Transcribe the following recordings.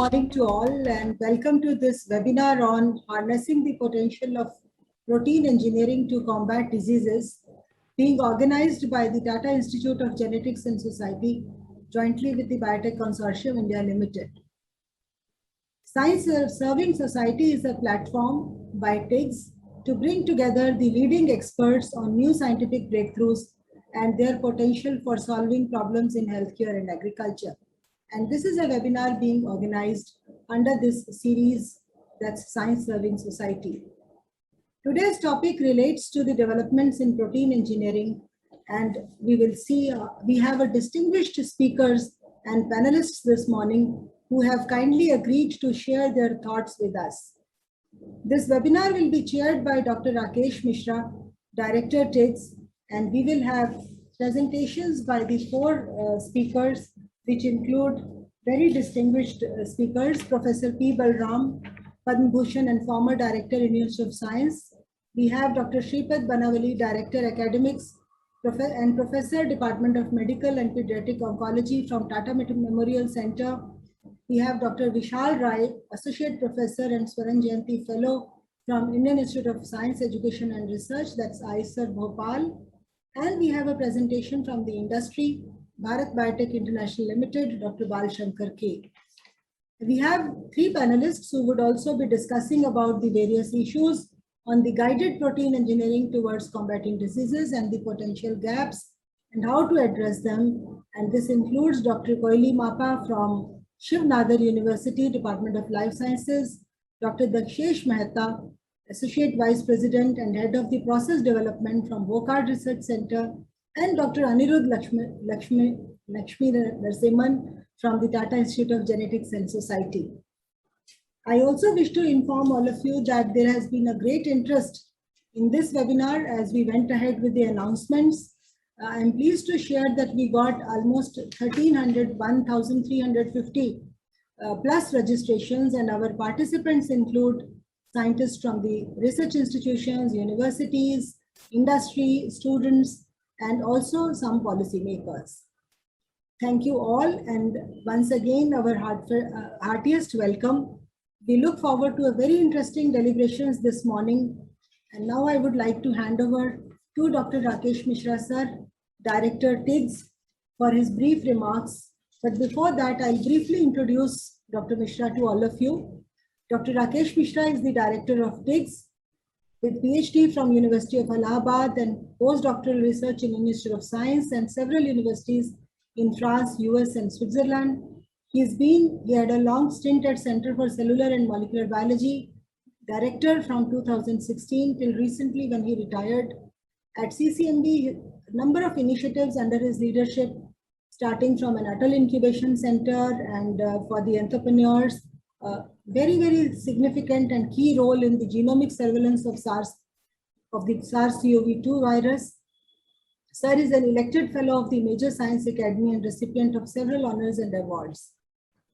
morning to all, and welcome to this webinar on harnessing the potential of protein engineering to combat diseases, being organized by the Tata Institute of Genetics and Society jointly with the Biotech Consortium India Limited. Science Serving Society is a platform by TIGS to bring together the leading experts on new scientific breakthroughs and their potential for solving problems in healthcare and agriculture. And this is a webinar being organized under this series, that's Science Serving Society. Today's topic relates to the developments in protein engineering, and we will see we have a distinguished speakers and panelists this morning who have kindly agreed to share their thoughts with us. This webinar will be chaired by Dr. Rakesh Mishra, Director TIGS, and we will have presentations by the four speakers, which include very distinguished speakers, Professor P. Balram, Padma Bhushan and former Director, University of Science. We have Dr. Shripad Banavali, Director, Academics, and Professor, Department of Medical and Pediatric Oncology from Tata Memorial Center. We have Dr. Vishal Rai, Associate Professor and Swaran Jayanti Fellow from Indian Institute of Science, Education and Research, that's IISER Bhopal. And we have a presentation from the industry, Bharat Biotech International Limited, Dr. Bal Shankar K. We have three panelists who would also be discussing about the various issues on the guided protein engineering towards combating diseases and the potential gaps and how to address them. And this includes Dr. Koili Mapa from Shiv Nadar University, Department of Life Sciences, Dr. Dakshesh Mehta, Associate Vice President and Head of the Process Development from Wockhardt Research Center, and Dr. Anirudh Lakshmi Narasimhan from the Tata Institute of Genetics and Society. I also wish to inform all of you that there has been a great interest in this webinar as we went ahead with the announcements. I'm pleased to share that we got almost 1,350 plus registrations, and our participants include scientists from the research institutions, universities, industry, students, and also some policymakers. Thank you all, and once again, our heartiest welcome. We look forward to a very interesting deliberations this morning. And now I would like to hand over to Dr. Rakesh Mishra, sir, Director TIGS, for his brief remarks. But before that, I'll briefly introduce Dr. Mishra to all of you. Dr. Rakesh Mishra is the Director of TIGS with PhD from University of Allahabad and postdoctoral research in Institute of Science and several universities in France, US, and Switzerland. He had a long stint at Center for Cellular and Molecular Biology, Director from 2016 till recently when he retired. At CCMB, a number of initiatives under his leadership, starting from an Atal Incubation Center and for the entrepreneurs, very, very significant and key role in the genomic surveillance of the SARS-CoV-2 virus. Sir is an elected fellow of the Major Science Academy and recipient of several honors and awards.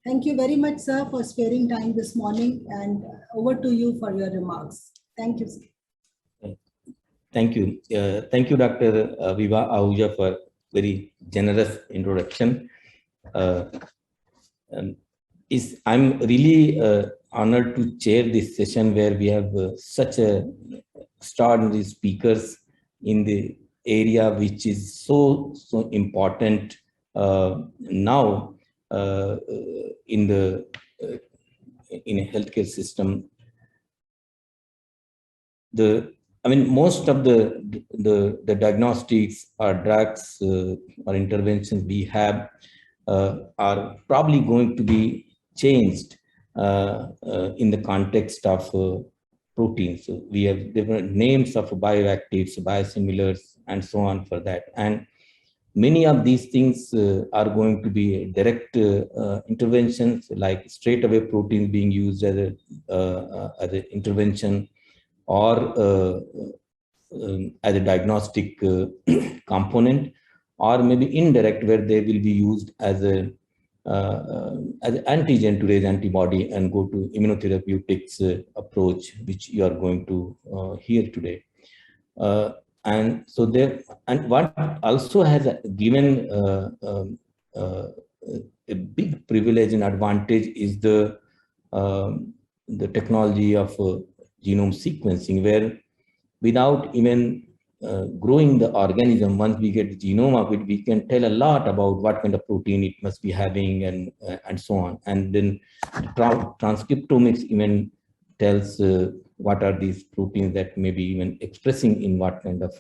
Thank you very much, sir, for sparing time this morning, and over to you for your remarks. Thank you, sir. Thank you. Thank you, Dr. Viva Ahuja, for very generous introduction. I'm really honored to chair this session where we have such a extraordinary speakers in the area which is so important now in a healthcare system. Most of the diagnostics or drugs or interventions we have are probably going to be changed in the context of proteins. So we have different names of bioactives, biosimilars, and so on for that. And many of these things are going to be direct interventions, like straight away proteins being used as an intervention, or as a diagnostic component, or maybe indirect, where they will be used as an antigen to raise antibody and go to immunotherapeutics approach, which you are going to hear today. And so there, and what also has given a big privilege and advantage is the the technology of genome sequencing, where without even growing the organism, once we get the genome of it, we can tell a lot about what kind of protein it must be having and so on. And then transcriptomics even tells what are these proteins that may be even expressing in what kind of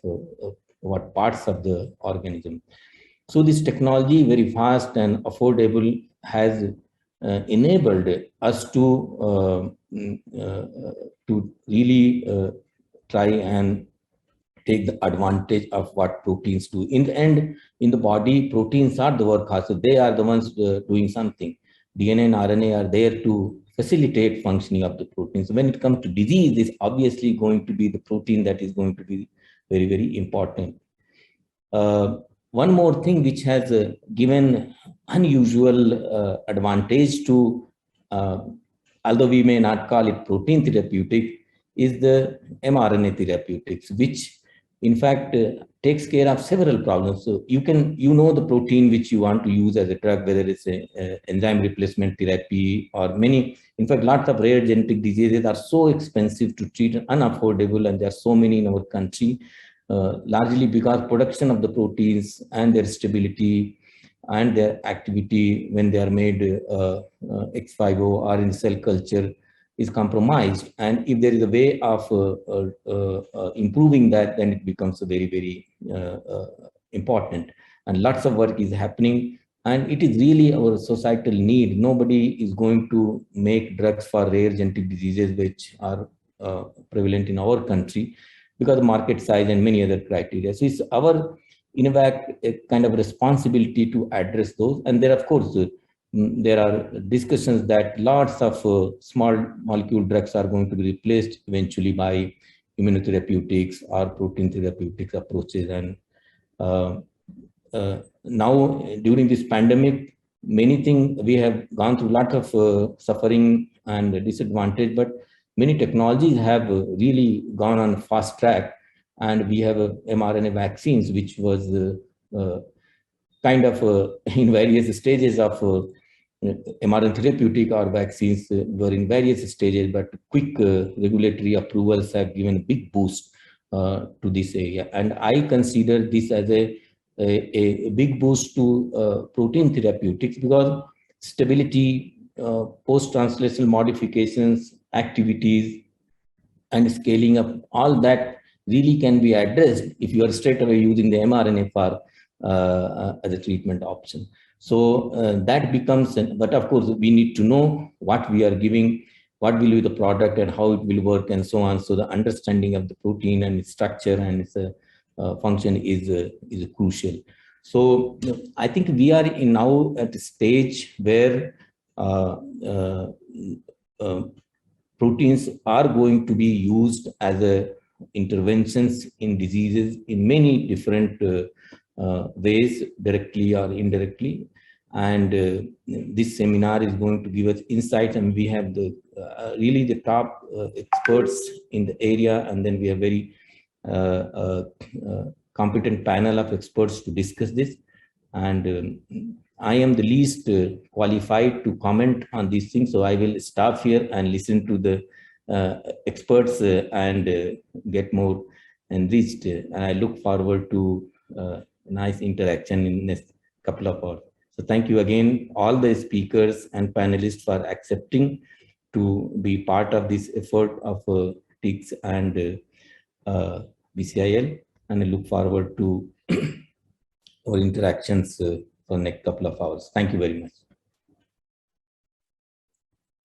what parts of the organism. So this technology, very fast and affordable, has enabled us to really try and take the advantage of what proteins do. In the end, in the body, proteins are the workhorses. They are the ones doing something. DNA and RNA are there to facilitate functioning of the proteins. When it comes to disease, it's obviously going to be the protein that is going to be very, very important. One more thing which has given unusual advantage to, although we may not call it protein therapeutic, is the mRNA therapeutics, which in fact takes care of several problems. So you know the protein which you want to use as a drug, whether it's a enzyme replacement therapy or many, in fact, lots of rare genetic diseases are so expensive to treat and unaffordable, and there are so many in our country. Largely because production of the proteins and their stability and their activity when they are made ex vivo or in cell culture is compromised. And if there is a way of improving that, then it becomes very, very important. And lots of work is happening. And it is really our societal need. Nobody is going to make drugs for rare genetic diseases which are prevalent in our country, because of market size and many other criteria. So it's our, in fact, a kind of responsibility to address those. And there, of course, there are discussions that lots of small molecule drugs are going to be replaced eventually by immunotherapeutics or protein therapeutics approaches. And now, during this pandemic, many things, we have gone through a lot of suffering and disadvantage, but many technologies have really gone on fast track, and we have mRNA vaccines, which was kind of in various stages of mRNA therapeutic or vaccines were in various stages, but quick regulatory approvals have given a big boost to this area. And I consider this as a big boost to protein therapeutics, because stability, post-translational modifications, activities, and scaling up, all that really can be addressed if you are straight away using the mRNA for as a treatment option. So that becomes, but of course we need to know what we are giving, what will be the product and how it will work and so on. So the understanding of the protein and its structure and its function is crucial. So I think we are now at a stage where proteins are going to be used as interventions in diseases in many different ways, directly or indirectly. And this seminar is going to give us insights, and we have the really the top experts in the area, and then we have very competent panel of experts to discuss this. And I am the least qualified to comment on these things, so I will stop here and listen to the experts and get more enriched. And I look forward to nice interaction in next couple of hours. So thank you again, all the speakers and panelists, for accepting to be part of this effort of TICS and BCIL, and I look forward to our interactions for the next couple of hours. Thank you very much.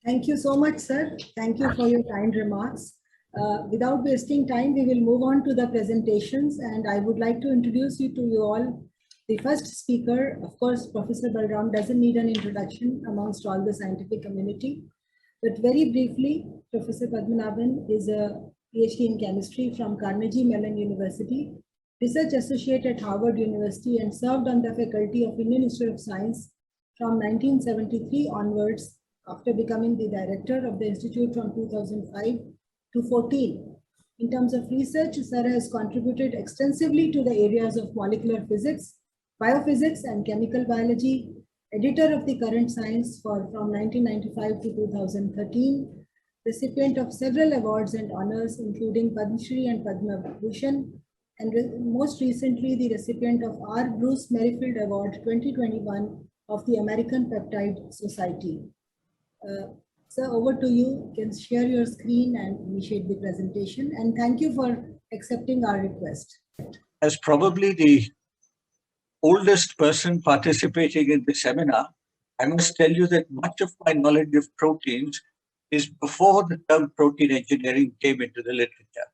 Thank you so much, sir. Thank you for your kind remarks. Without wasting time, we will move on to the presentations, and I would like to introduce you to you all. The first speaker, of course, Professor Balram doesn't need an introduction amongst all the scientific community, but very briefly, Professor Padmanabhan is a PhD in chemistry from Carnegie Mellon University, research associate at Harvard University, and served on the faculty of Indian Institute of Science from 1973 onwards, after becoming the director of the institute from 2005 to 14. In terms of research, Sara has contributed extensively to the areas of molecular physics, biophysics, and chemical biology, editor of the Current Science from 1995 to 2013, recipient of several awards and honors, including Padma Shri and Padma Bhushan, and most recently the recipient of R. Bruce Merrifield Award 2021 of the American Peptide Society. Sir, over to you. You can share your screen and initiate the presentation. And thank you for accepting our request. As probably the oldest person participating in the seminar, I must tell you that much of my knowledge of proteins is before the term protein engineering came into the literature.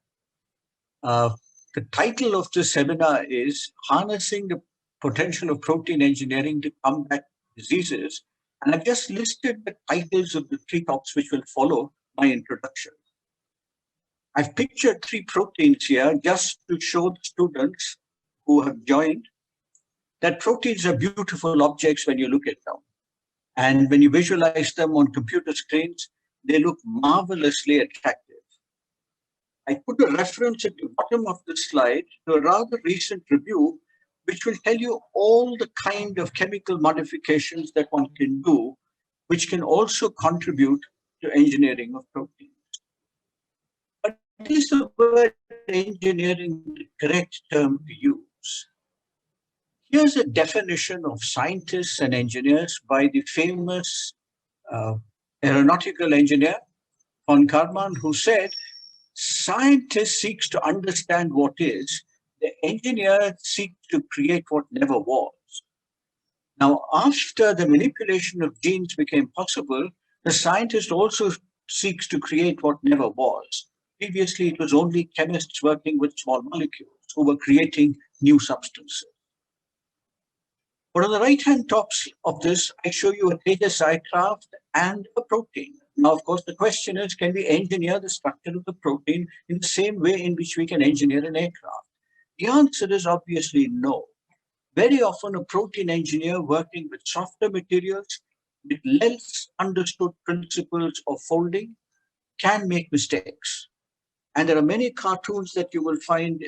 The title of the seminar is Harnessing the Potential of Protein Engineering to Combat Diseases. And I've just listed the titles of the three talks which will follow my introduction. I've pictured three proteins here just to show the students who have joined that proteins are beautiful objects when you look at them. And when you visualize them on computer screens, they look marvelously attractive. I put a reference at the bottom of the slide to a rather recent review, which will tell you all the kind of chemical modifications that one can do, which can also contribute to engineering of proteins. But is the word engineering the correct term to use? Here's a definition of scientists and engineers by the famous aeronautical engineer, von Karman, who said, scientist seeks to understand what is, the engineer seeks to create what never was. Now, after the manipulation of genes became possible, the scientist also seeks to create what never was. Previously, it was only chemists working with small molecules who were creating new substances. But on the right-hand top of this, I show you a Tejas aircraft and a protein. Now, of course, the question is, can we engineer the structure of the protein in the same way in which we can engineer an aircraft? The answer is obviously no. Very often, a protein engineer working with softer materials, with less understood principles of folding, can make mistakes. And there are many cartoons that you will find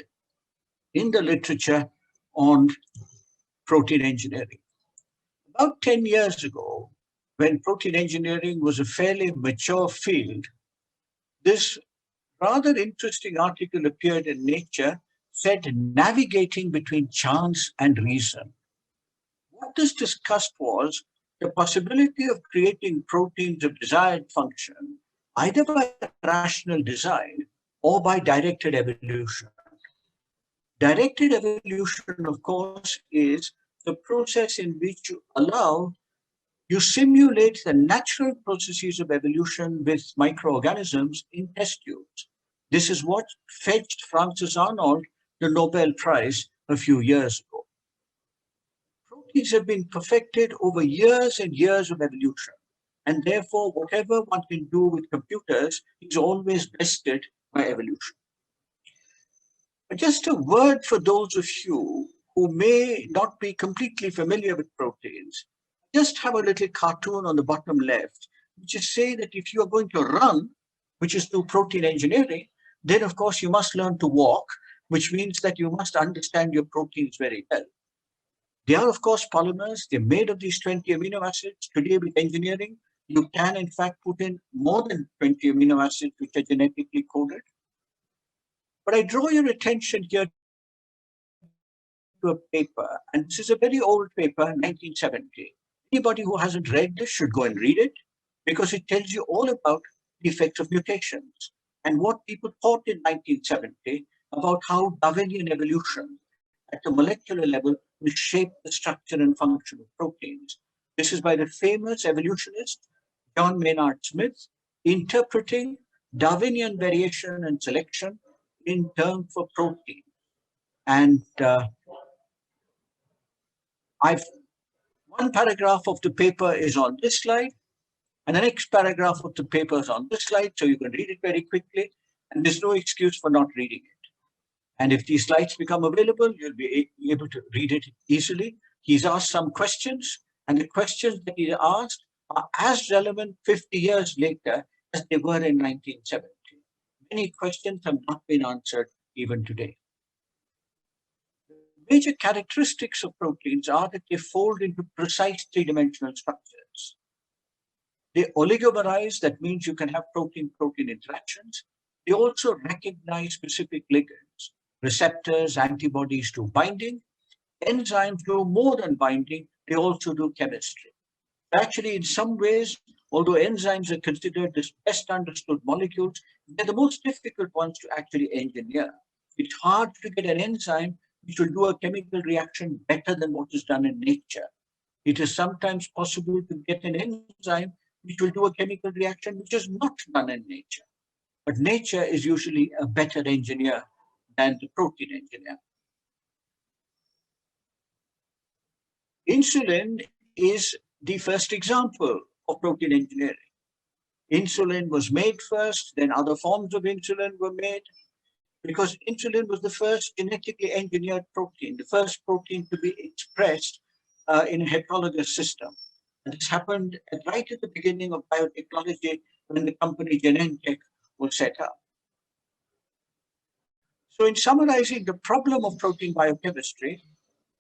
in the literature on protein engineering. About 10 years ago, when protein engineering was a fairly mature field, this rather interesting article appeared in Nature, said navigating between chance and reason. What this discussed was the possibility of creating proteins of desired function, either by rational design or by directed evolution. Directed evolution, of course, is the process in which you simulate the natural processes of evolution with microorganisms in test tubes. This is what fetched Francis Arnold the Nobel Prize a few years ago. Proteins have been perfected over years and years of evolution, and therefore whatever one can do with computers is always bested by evolution. But just a word for those of you who may not be completely familiar with proteins. Just have a little cartoon on the bottom left, which is say that if you are going to run, which is through protein engineering, then of course you must learn to walk, which means that you must understand your proteins very well. They are of course polymers. They're made of these 20 amino acids. Today with engineering, you can in fact put in more than 20 amino acids which are genetically coded. But I draw your attention here to a paper, and this is a very old paper, 1970. Anybody who hasn't read this should go and read it, because it tells you all about the effects of mutations and what people thought in 1970 about how Darwinian evolution at the molecular level will shape the structure and function of proteins. This is by the famous evolutionist John Maynard Smith, interpreting Darwinian variation and selection in terms of protein. And one paragraph of the paper is on this slide, and the next paragraph of the paper is on this slide, so you can read it very quickly, and there's no excuse for not reading it. And if these slides become available, you'll be able to read it easily. He's asked some questions, and the questions that he asked are as relevant 50 years later as they were in 1970. Many questions have not been answered even today. The Major characteristics of proteins are that they fold into precise three-dimensional structures. They oligomerize, that means you can have protein-protein interactions. They also recognize specific ligands, receptors, antibodies to binding. Enzymes do more than binding, they also do chemistry. Actually, in some ways, although enzymes are considered the best understood molecules, they're the most difficult ones to actually engineer. It's hard to get an enzyme which will do a chemical reaction better than what is done in nature. It is sometimes possible to get an enzyme which will do a chemical reaction which is not done in nature. But nature is usually a better engineer than the protein engineer. Insulin is the first example of protein engineering. Insulin was made first, then other forms of insulin were made, because insulin was the first genetically engineered protein, the first protein to be expressed in a heterologous system. And this happened right at the beginning of biotechnology when the company Genentech was set up. So in summarizing the problem of protein biochemistry,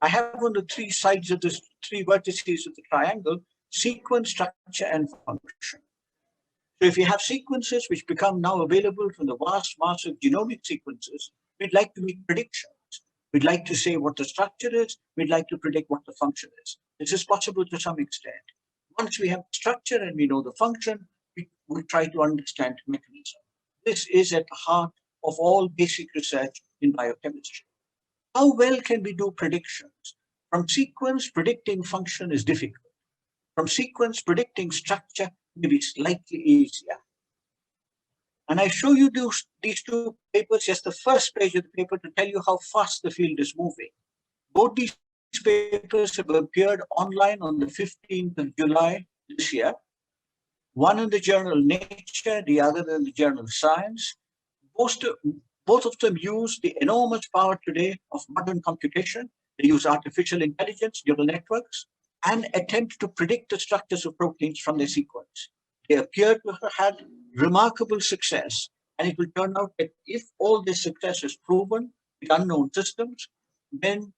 I have on the three sides of the three vertices of the triangle, sequence, structure, and function. So if you have sequences which become now available from the vast mass of genomic sequences, we'd like to make predictions. We'd like to say what the structure is. We'd like to predict what the function is. This is possible to some extent. Once we have structure and we know the function, we try to understand mechanism. This is at the heart of all basic research in biochemistry. How well can we do predictions? From sequence, predicting function is difficult. From sequence, predicting structure may be slightly easier. And I show you these two papers, just the first page of the paper, to tell you how fast the field is moving. Both these papers have appeared online on the 15th of July this year. One in the journal Nature, the other in the journal Science. Both of them use the enormous power today of modern computation. They use artificial intelligence, neural networks, and attempt to predict the structures of proteins from their sequence. They appear to have had remarkable success, and it will turn out that if all this success is proven with unknown systems, then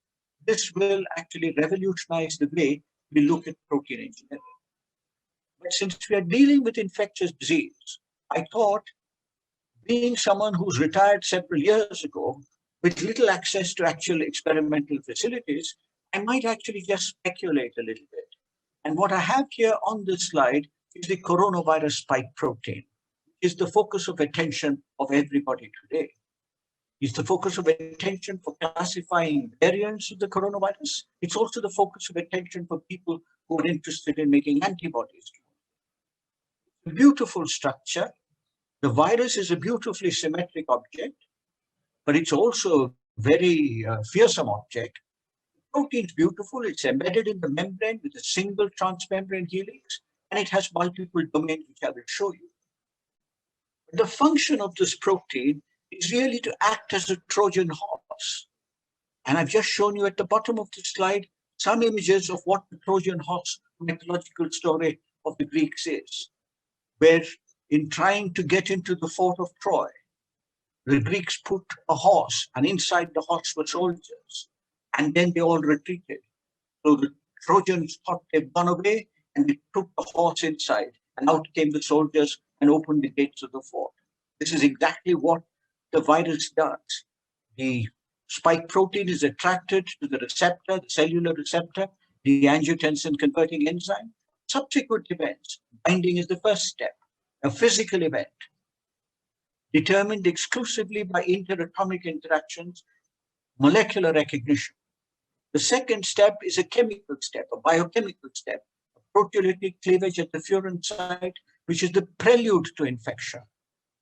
this will actually revolutionize the way we look at protein engineering. But since we are dealing with infectious disease, I thought, being someone who's retired several years ago, with little access to actual experimental facilities, I might actually just speculate a little bit. And what I have here on this slide is the coronavirus spike protein, which is the focus of attention of everybody today. It's the focus of attention for classifying variants of the coronavirus. It's also the focus of attention for people who are interested in making antibodies. A beautiful structure. The virus is a beautifully symmetric object, but it's also a very fearsome object. The protein is beautiful. It's embedded in the membrane with a single transmembrane helix, and it has multiple domains, which I will show you. The function of this protein is really to act as a Trojan horse. And I've just shown you at the bottom of the slide some images of what the Trojan horse mythological story of the Greeks is, where in trying to get into the fort of Troy, the Greeks put a horse, and inside the horse were soldiers, and then they all retreated. So the Trojans thought they'd gone away, and they took the horse inside, and out came the soldiers and opened the gates of the fort. This is exactly what the virus does. The spike protein is attracted to the receptor, the cellular receptor, the angiotensin converting enzyme. Subsequent events, binding is the first step, a physical event determined exclusively by interatomic interactions, molecular recognition. The second step is a chemical step, a biochemical step, a proteolytic cleavage at the furin site, which is the prelude to infection.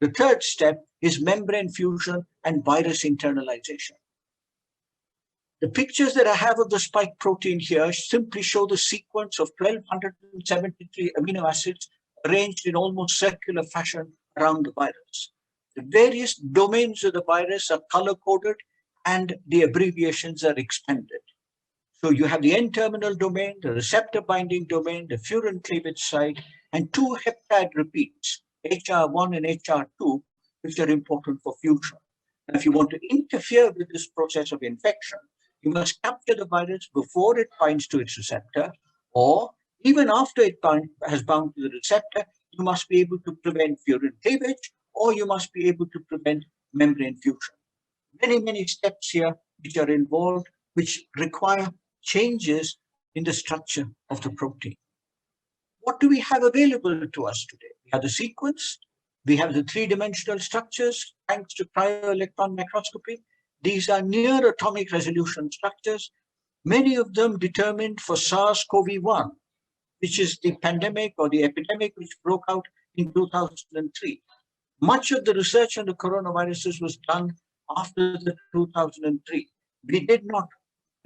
The third step is membrane fusion and virus internalization. The pictures that I have of the spike protein here simply show the sequence of 1273 amino acids arranged in almost circular fashion around the virus. The various domains of the virus are color-coded and the abbreviations are expanded. So you have the N-terminal domain, the receptor binding domain, the furin cleavage site, and two peptide repeats, HR1 and HR2, which are important for fusion. And if you want to interfere with this process of infection, You must capture the virus before it binds to its receptor, or even after it has bound to the receptor, you must be able to prevent furin cleavage, or you must be able to prevent membrane fusion. Many, many steps here which are involved, which require changes in the structure of the protein. What do we have available to us today? We have the sequence, we have the three-dimensional structures thanks to cryo-electron microscopy. These are near atomic resolution structures, many of them determined for SARS-CoV-1, which is the pandemic or the epidemic which broke out in 2003. Much of the research on the coronaviruses was done after the 2003. We did not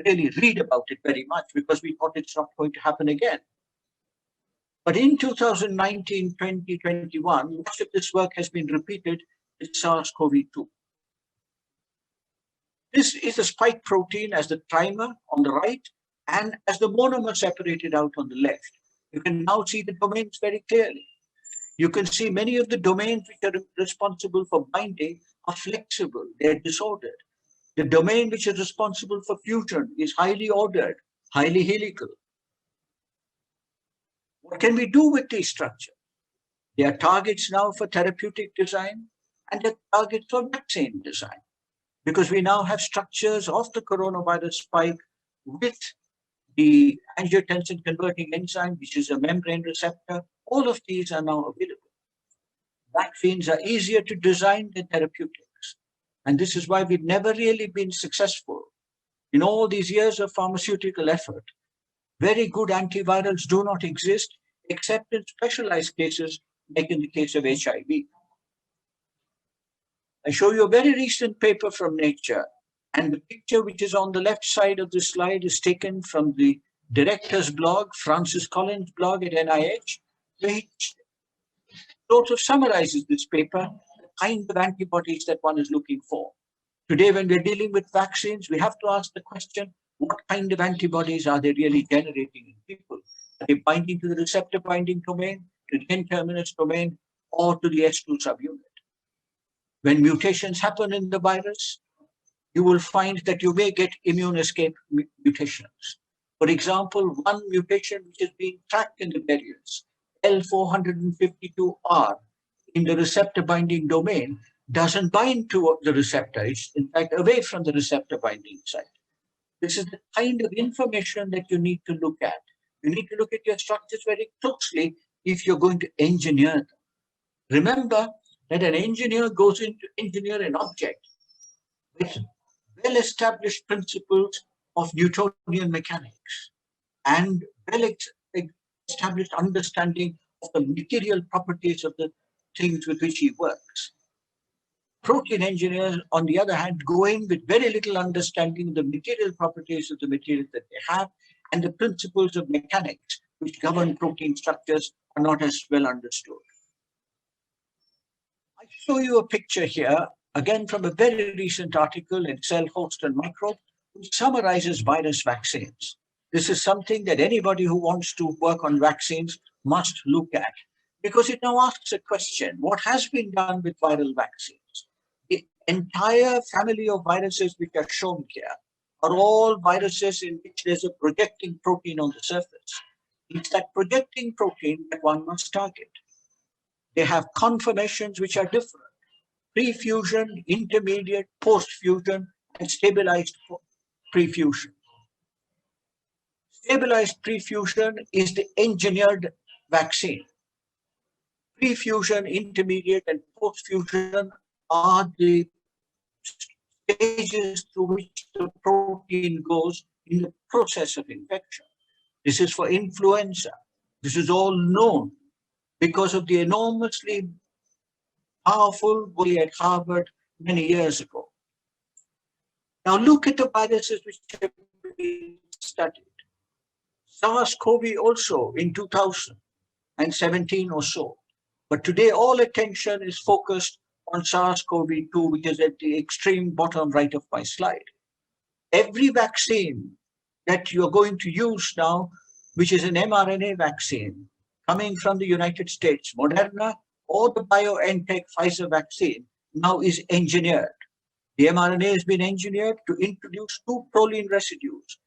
really read about it very much because we thought it's not going to happen again. But in 2019, 2021, much of this work has been repeated with SARS-CoV-2. This is the spike protein as the trimer on the right and as the monomer separated out on the left. You can now see the domains very clearly. You can see many of the domains which are responsible for binding are flexible, they're disordered. The domain which is responsible for fusion is highly ordered, highly helical. What can we do with these structures? They are targets now for therapeutic design and they're targets for vaccine design, because we now have structures of the coronavirus spike with the angiotensin converting enzyme, which is a membrane receptor. All of these are now available. Vaccines are easier to design than therapeutics. And this is why we've never really been successful in all these years of pharmaceutical effort. Very good antivirals do not exist except in specialized cases, like in the case of HIV. I show you a very recent paper from Nature, and the picture which is on the left side of the slide is taken from the director's blog, Francis Collins' blog at NIH, which sort of summarizes this paper, the kind of antibodies that one is looking for. Today, when we're dealing with vaccines, we have to ask the question, what kind of antibodies are they really generating in people? Are they binding to the receptor binding domain, to the N-terminus domain, or to the S2 subunit? When mutations happen in the virus, you will find that you may get immune escape mutations. For example, one mutation which is being tracked in the variants, L452R, in the receptor binding domain, doesn't bind to the receptor. It's in fact away from the receptor binding site. This is the kind of information that you need to look at. You need to look at your structures very closely if you're going to engineer them. Remember that an engineer goes in to engineer an object with well-established principles of Newtonian mechanics and well-established understanding of the material properties of the things with which he works. Protein engineers, on the other hand, go in with very little understanding of the material properties of the material that they have, and the principles of mechanics which govern protein structures are not as well understood. I show you a picture here, again from a very recent article in Cell, Host and Microbe, which summarizes virus vaccines. This is something that anybody who wants to work on vaccines must look at, because it now asks a question: what has been done with viral vaccines? The entire family of viruses which are shown here are all viruses in which there's a projecting protein on the surface. It's that projecting protein that one must target. They have conformations which are different: pre-fusion, intermediate, post-fusion, and stabilized pre-fusion. Stabilized pre-fusion is the engineered vaccine. Pre-fusion, intermediate, and post-fusion are the stages through which the protein goes in the process of infection. This is for influenza. This is all known because of the enormously powerful work at Harvard many years ago. Now look at the viruses which have been studied. SARS-CoV also in 2017 or so. But today all attention is focused on SARS-CoV-2, which is at the extreme bottom right of my slide. Every vaccine that you're going to use now, which is an mRNA vaccine coming from the United States, Moderna, or the BioNTech Pfizer vaccine, now is engineered. The mRNA has been engineered to introduce two proline residues,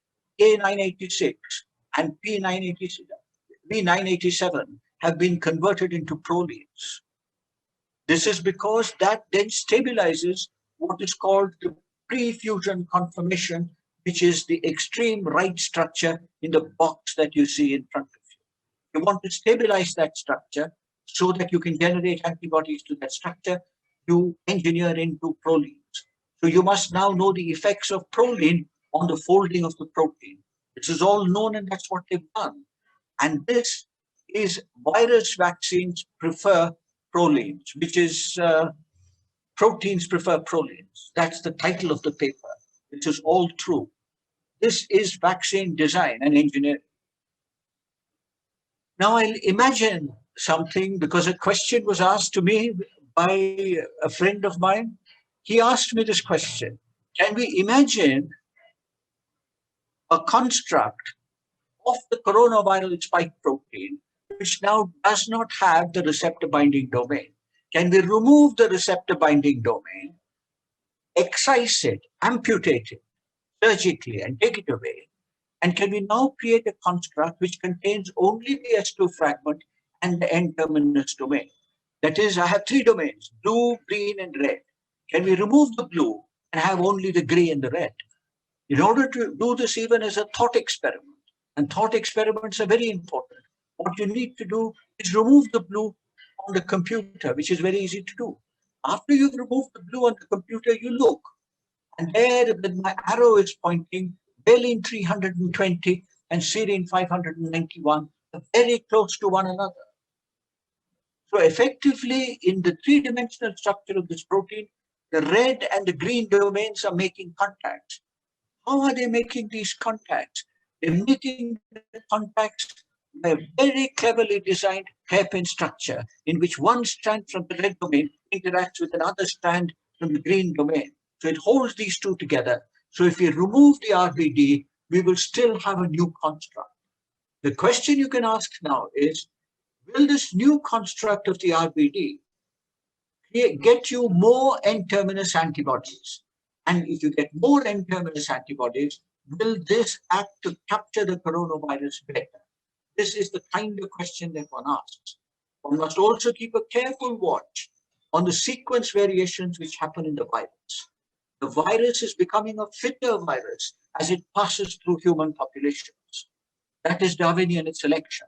A986 and B987 have been converted into prolines. This is because that then stabilizes what is called the pre-fusion conformation, which is the extreme right structure in the box that you see in front of you. You want to stabilize that structure so that you can generate antibodies to that structure. You engineer into prolines. So you must now know the effects of proline on the folding of the protein. This is all known, and that's what they've done. And this is virus vaccines prefer prolines, which is proteins prefer prolines. That's the title of the paper. This is all true. This is vaccine design and engineering. Now I'll imagine something, because a question was asked to me by a friend of mine. He asked me this question: can we imagine a construct of the coronavirus spike protein which now does not have the receptor binding domain? Can we remove the receptor binding domain, excise it, amputate it surgically and take it away? And can we now create a construct which contains only the S2 fragment and the N-terminus domain? That is, I have three domains, blue, green, and red. Can we remove the blue and have only the gray and the red? In order to do this even as a thought experiment, and thought experiments are very important, what you need to do is remove the blue on the computer, which is very easy to do. After you've removed the blue on the computer, you look, and there with my arrow is pointing, valine 320 and serine 591 are very close to one another. So effectively, in the three-dimensional structure of this protein, the red and the green domains are making contacts. How are they making these contacts? They're making the contacts by a very cleverly designed hairpin structure in which one strand from the red domain interacts with another strand from the green domain. So it holds these two together. So if we remove the RBD, we will still have a new construct. The question you can ask now is, will this new construct of the RBD get you more N-terminus antibodies? And if you get more N-terminus antibodies, will this act to capture the coronavirus better? This is the kind of question that one asks. One must also keep a careful watch on the sequence variations which happen in the virus. The virus is becoming a fitter virus as it passes through human populations. That is Darwinian selection.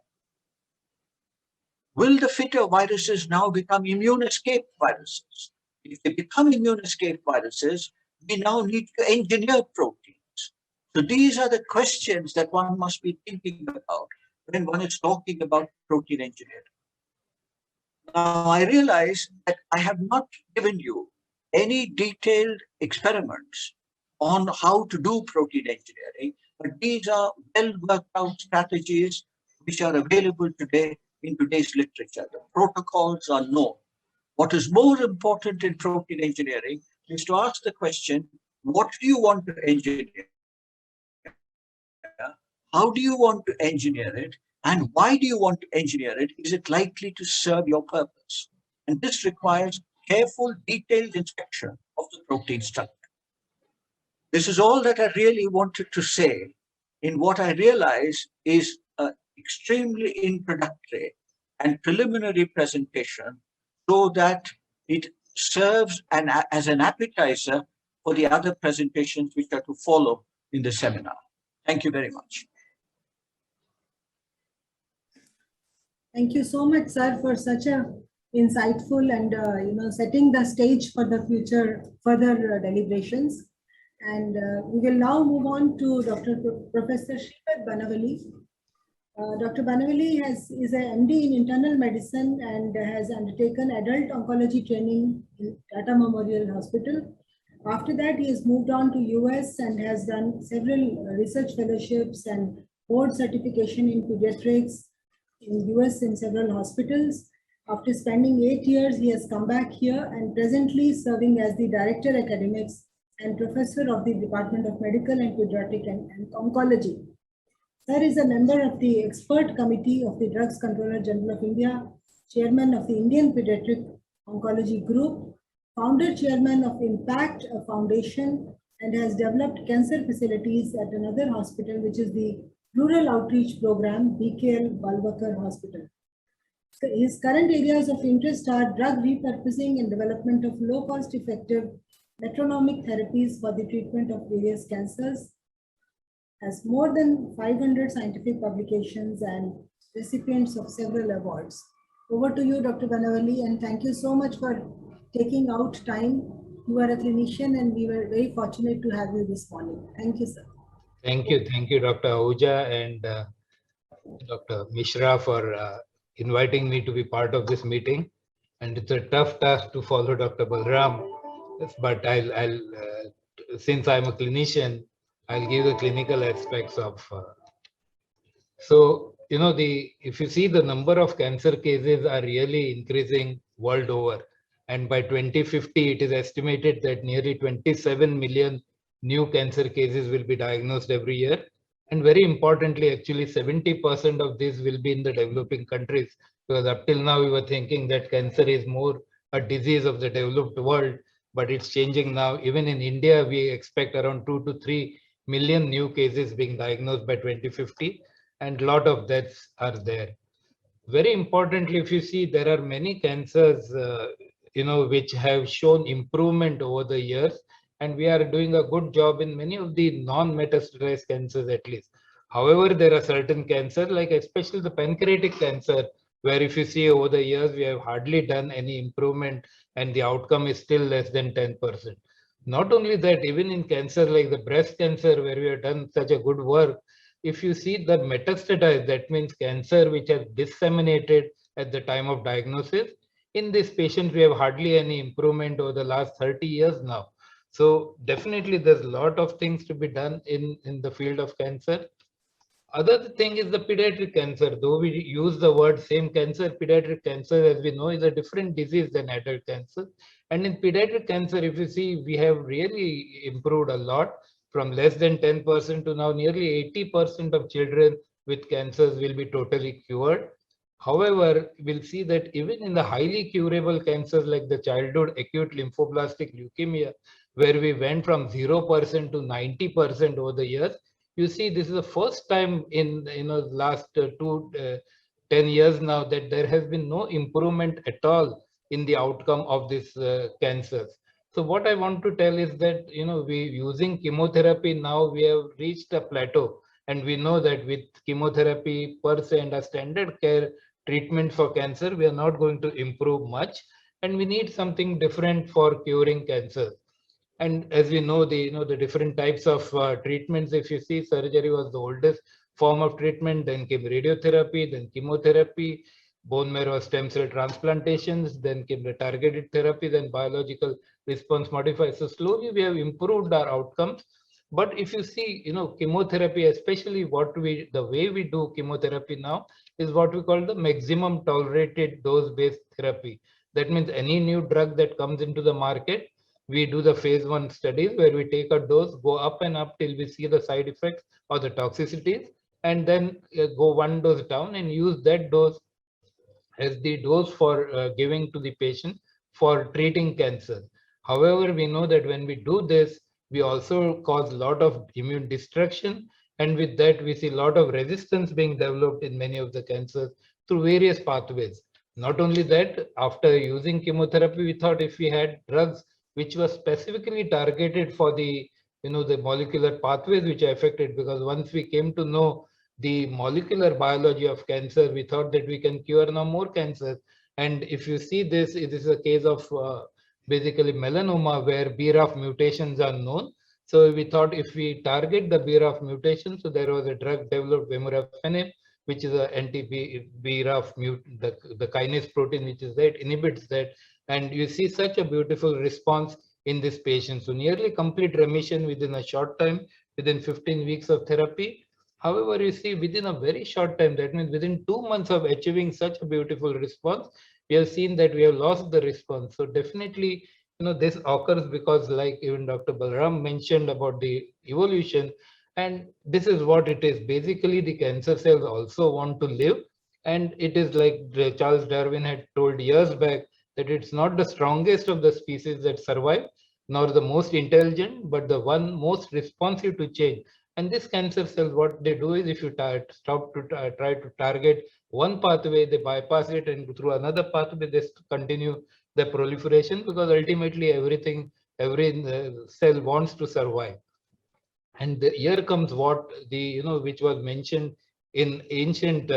Will the fitter viruses now become immune escape viruses? If they become immune escape viruses, we now need to engineer proteins. So these are the questions that one must be thinking about when one is talking about protein engineering. Now, I realize that I have not given you any detailed experiments on how to do protein engineering, but these are well worked out strategies which are available today in today's literature. The protocols are known. What is more important in protein engineering is to ask the question, what do you want to engineer? How do you want to engineer it? And why do you want to engineer it? Is it likely to serve your purpose? And this requires careful, detailed inspection of the protein structure. This is all that I really wanted to say in what I realize is an extremely introductory and preliminary presentation, so that it serves as an appetizer for the other presentations which are to follow in the seminar. Thank you very much. Thank you so much, sir, for such a insightful and setting the stage for the future further deliberations. And we will now move on to Professor Sripath Banavalli. Dr. Banavalli is an MD in internal medicine and has undertaken adult oncology training in Tata Memorial Hospital. After that, he has moved on to US and has done several research fellowships and board certification in pediatrics in US in several hospitals. After spending 8 years, he has come back here and presently serving as the Director Academics and Professor of the Department of Medical and Pediatric and Oncology. Sir is a member of the Expert Committee of the Drugs Controller General of India, Chairman of the Indian Pediatric Oncology Group, founder chairman of Impact Foundation, and has developed cancer facilities at another hospital, which is the Rural Outreach Program, BKL Balwakar Hospital. So his current areas of interest are drug repurposing and development of low-cost effective metronomic therapies for the treatment of various cancers, has more than 500 scientific publications and recipients of several awards. Over to you, Dr. Banavalli, and thank you so much for taking out time. You are a clinician and we were very fortunate to have you this morning. Thank you, sir. Thank you, Dr. Ahuja and Dr. Mishra for inviting me to be part of this meeting. And it's a tough task to follow Dr. Balram, but I'll since I'm a clinician, I'll give the clinical aspects of. So, you know, if you see the number of cancer cases are really increasing world over. And by 2050, it is estimated that nearly 27 million new cancer cases will be diagnosed every year. And very importantly, actually 70% of this will be in the developing countries, because up till now we were thinking that cancer is more a disease of the developed world, but it's changing now. Even in India, we expect around 2 to 3 million new cases being diagnosed by 2050, and a lot of deaths are there. Very importantly, if you see, there are many cancers, which have shown improvement over the years, and we are doing a good job in many of the non-metastatic cancers at least. However, there are certain cancers, like especially the pancreatic cancer, where if you see over the years, we have hardly done any improvement and the outcome is still less than 10%. Not only that, even in cancer like the breast cancer, where we have done such a good work, if you see the metastatized, that means cancer which has disseminated at the time of diagnosis, in this patient, we have hardly any improvement over the last 30 years now. So definitely there's a lot of things to be done in the field of cancer. Other thing is the pediatric cancer. Though we use the word same cancer, pediatric cancer, as we know, is a different disease than adult cancer. And in pediatric cancer, if you see, we have really improved a lot, from less than 10% to now nearly 80% of children with cancers will be totally cured. However, we'll see that even in the highly curable cancers like the childhood acute lymphoblastic leukemia, where we went from 0% to 90% over the years, you see this is the first time in the last 10 years now that there has been no improvement at all in the outcome of these cancers. So what I want to tell is that, we using chemotherapy now, we have reached a plateau, and we know that with chemotherapy per se and a standard care treatment for cancer, we are not going to improve much, and we need something different for curing cancer. And as we know, the different types of treatments, if you see, surgery was the oldest form of treatment, then came radiotherapy, then chemotherapy, bone marrow stem cell transplantations, then came the targeted therapy, then biological response modifiers. So slowly we have improved our outcomes. But if you see, chemotherapy, especially the way we do chemotherapy now is what we call the maximum tolerated dose-based therapy. That means any new drug that comes into the market, we do the phase 1 studies where we take a dose, go up and up till we see the side effects or the toxicities, and then go one dose down and use that dose as the dose for giving to the patient for treating cancer. However, we know that when we do this, we also cause a lot of immune destruction, and with that we see a lot of resistance being developed in many of the cancers through various pathways. Not only that, after using chemotherapy, we thought if we had drugs which were specifically targeted for the the molecular pathways which are affected, because once we came to know the molecular biology of cancer, we thought that we can cure now more cancers. And if you see this, it is a case of basically melanoma where BRAF mutations are known. So we thought if we target the BRAF mutation, so there was a drug developed, vemurafenib, which is an anti-BRAF the kinase protein which is that inhibits that, and you see such a beautiful response in this patient. So nearly complete remission within a short time, within 15 weeks of therapy. However, you see within a very short time, that means within 2 months of achieving such a beautiful response, we have seen that we have lost the response. So definitely, this occurs because, like even Dr. Balram mentioned about the evolution, and this is what it is. Basically, the cancer cells also want to live, and it is like Charles Darwin had told years back that it's not the strongest of the species that survive, nor the most intelligent, but the one most responsive to change. And this cancer cells, what they do is if you try to target one pathway, they bypass it, and through another pathway, they continue the proliferation, because ultimately every cell wants to survive. And here comes what which was mentioned in ancient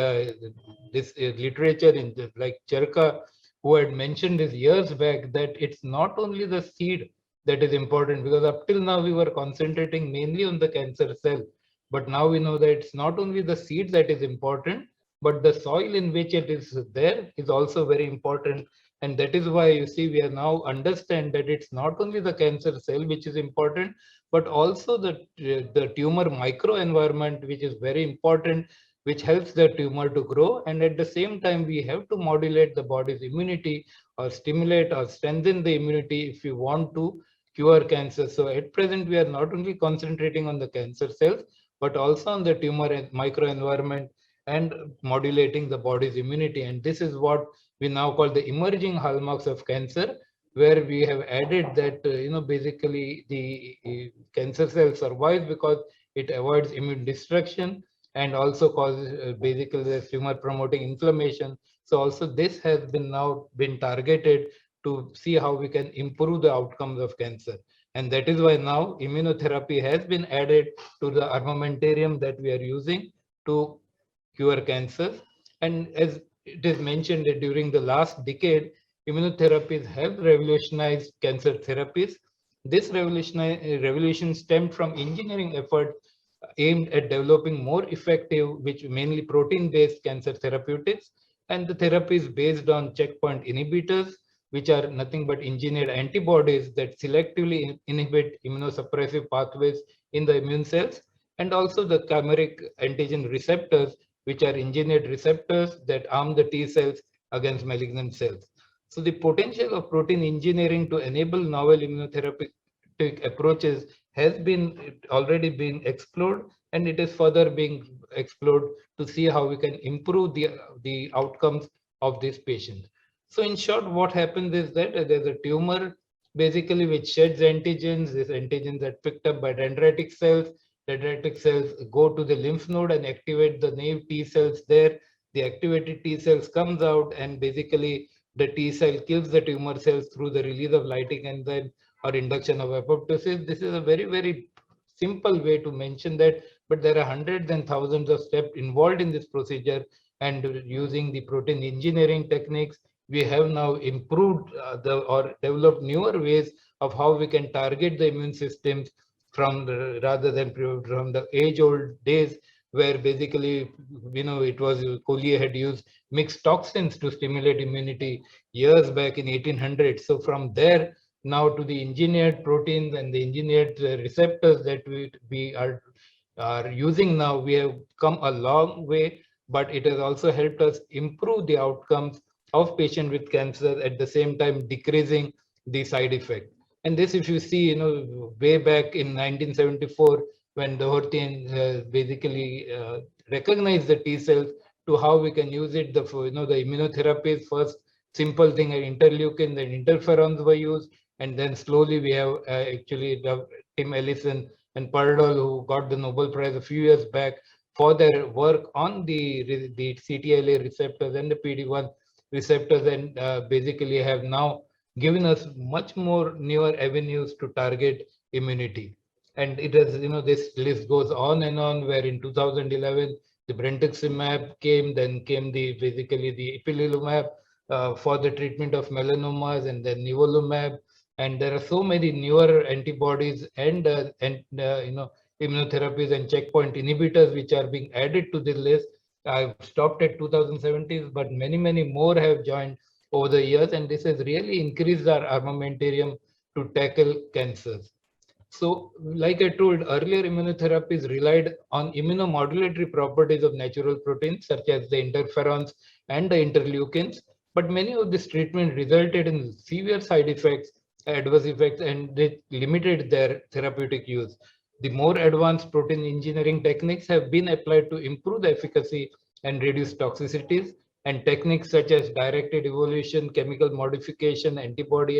this literature in like Charaka, who had mentioned this years back, that it's not only the seed that is important, because up till now we were concentrating mainly on the cancer cell, but now we know that it's not only the seed that is important, but the soil in which it is there is also very important. And that is why you see we are now understand that it's not only the cancer cell which is important, but also the tumor microenvironment, which is very important, which helps the tumor to grow. And at the same time, we have to modulate the body's immunity or stimulate or strengthen the immunity if you want to cure cancer. So at present, we are not only concentrating on the cancer cells, but also on the tumor microenvironment and modulating the body's immunity. And this is what we now call the emerging hallmarks of cancer, where we have added that basically the cancer cell survives because it avoids immune destruction and also causes basically the tumor promoting inflammation. So also this has now been targeted to see how we can improve the outcomes of cancer. And that is why now immunotherapy has been added to the armamentarium that we are using to cure cancer. And as it is mentioned that during the last decade, immunotherapies have revolutionized cancer therapies. This revolution stemmed from engineering efforts aimed at developing more effective, which mainly protein-based cancer therapeutics. And the therapies based on checkpoint inhibitors, which are nothing but engineered antibodies that selectively inhibit immunosuppressive pathways in the immune cells, and also the chimeric antigen receptors, which are engineered receptors that arm the T cells against malignant cells. So the potential of protein engineering to enable novel immunotherapeutic approaches has already been explored, and it is further being explored to see how we can improve the outcomes of these patients. So in short, what happens is that there's a tumor basically which sheds antigens. These antigens are picked up by dendritic cells. Dendritic cells go to the lymph node and activate the naive T cells there. The activated T cells comes out, and basically the T cell kills the tumor cells through the release of lytic enzyme or induction of apoptosis. This is a very, very simple way to mention that, but there are hundreds and thousands of steps involved in this procedure. And using the protein engineering techniques, we have now improved or developed newer ways of how we can target the immune systems rather than from the age-old days, where basically, it was Collier had used mixed toxins to stimulate immunity years back in 1800s. So from there now to the engineered proteins and the engineered receptors that we are using now, we have come a long way, but it has also helped us improve the outcomes of patients with cancer, at the same time decreasing the side effect. And this, if you see, way back in 1974, when Doherty basically recognized the T cells, to how we can use it, the immunotherapies, first simple thing, interleukin, then interferons were used, and then slowly we have actually Tim Ellison and Pardal, who got the Nobel Prize a few years back for their work on the CTLA receptors and the PD-1 receptors, and basically have now given us much more newer avenues to target immunity. And it has, this list goes on and on, where in 2011, the brentuximab came, then came basically the ipilimumab for the treatment of melanomas, and then nivolumab. And there are so many newer antibodies and immunotherapies and checkpoint inhibitors which are being added to this list. I've stopped at 2017, but many, many more have joined over the years, and this has really increased our armamentarium to tackle cancers. So, like I told earlier, immunotherapies relied on immunomodulatory properties of natural proteins, such as the interferons and the interleukins. But many of these treatments resulted in severe side effects, adverse effects, and they limited their therapeutic use. The more advanced protein engineering techniques have been applied to improve the efficacy and reduce toxicities. And techniques such as directed evolution, chemical modification, antibody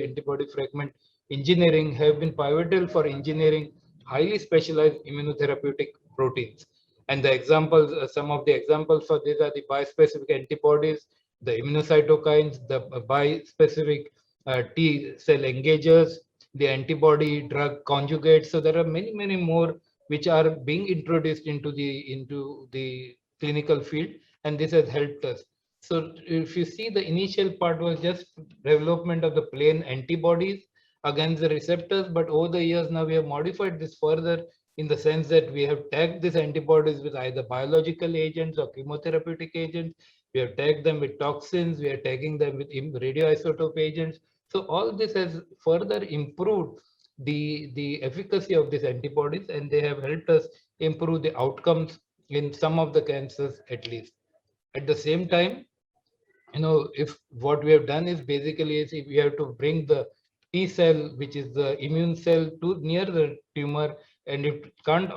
fragment engineering have been pivotal for engineering highly specialized immunotherapeutic proteins. And the examples, some of the examples for these are the bispecific antibodies, the immunocytokines, the bispecific T cell engagers, the antibody drug conjugates. So there are many more which are being introduced into the clinical field, and this has helped us. So if you see, the initial part was just development of the plain antibodies against the receptors, but over the years now we have modified this further in the sense that we have tagged these antibodies with either biological agents or chemotherapeutic agents. We have tagged them with toxins, we are tagging them with radioisotope agents. So all this has further improved the efficacy of these antibodies, and they have helped us improve the outcomes in some of the cancers at least. At the same time, if what we have done is basically is if we have to bring the T cell, which is the immune cell, to near the tumor, and if it can't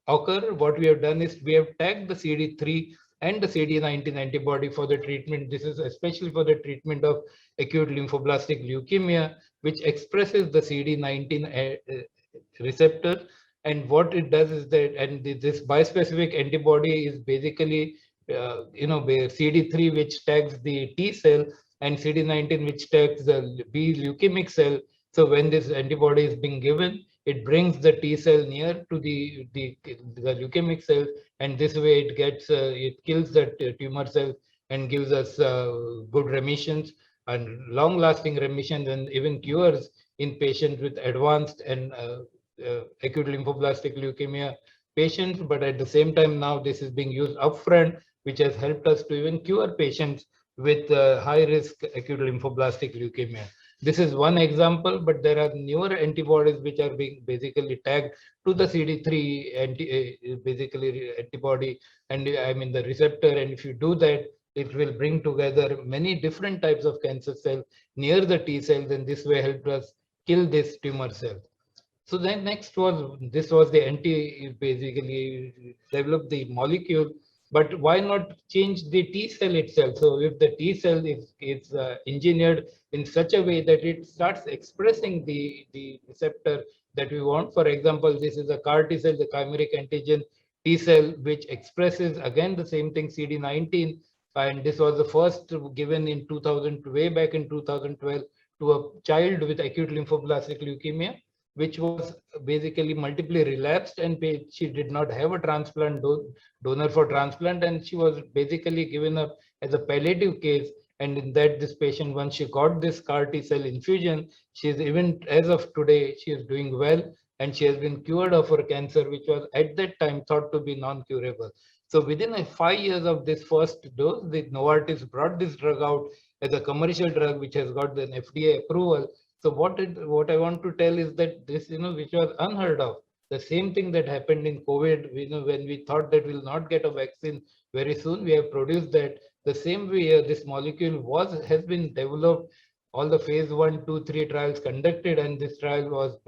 occur, what we have done is we have tagged the CD3 and the CD19 antibody for the treatment. This is especially for the treatment of acute lymphoblastic leukemia, which expresses the CD19 receptor. And what it does is that, and this bispecific antibody is basically CD3 which tags the T cell, and CD19 which tags the B leukemic cell. So when this antibody is being given, it brings the T cell near to the leukemic cell, and this way it kills that tumor cell and gives us good remissions and long-lasting remissions, and even cures in patients with advanced and acute lymphoblastic leukemia patients. But at the same time, now this is being used upfront, which has helped us to even cure patients with high-risk acute lymphoblastic leukemia. This is one example, but there are newer antibodies which are being basically tagged to the CD3 antibody, and I mean the receptor. And if you do that, it will bring together many different types of cancer cells near the T cells, and this way help us kill this tumor cell. So then next was the basically developed the molecule. But why not change the T cell itself? So if the T cell is engineered in such a way that it starts expressing the receptor that we want. For example, this is a CAR T cell, the chimeric antigen T cell, which expresses again the same thing, CD19. And this was the first given in 2000, way back in 2012, to a child with acute lymphoblastic leukemia, which was basically multiply relapsed, and she did not have a transplant donor for transplant, and she was basically given up as a palliative case. And in that, this patient, once she got this CAR T cell infusion, she is, even as of today, she is doing well, and she has been cured of her cancer, which was at that time thought to be non-curable. So within 5 years of this first dose, the Novartis brought this drug out as a commercial drug, which has got an FDA approval. So what I want to tell is that this, which was unheard of, the same thing that happened in COVID, when we thought that we'll not get a vaccine very soon, we have produced that. The same way this molecule has been developed, all the phase 1, 2, 3 trials conducted, and this trial was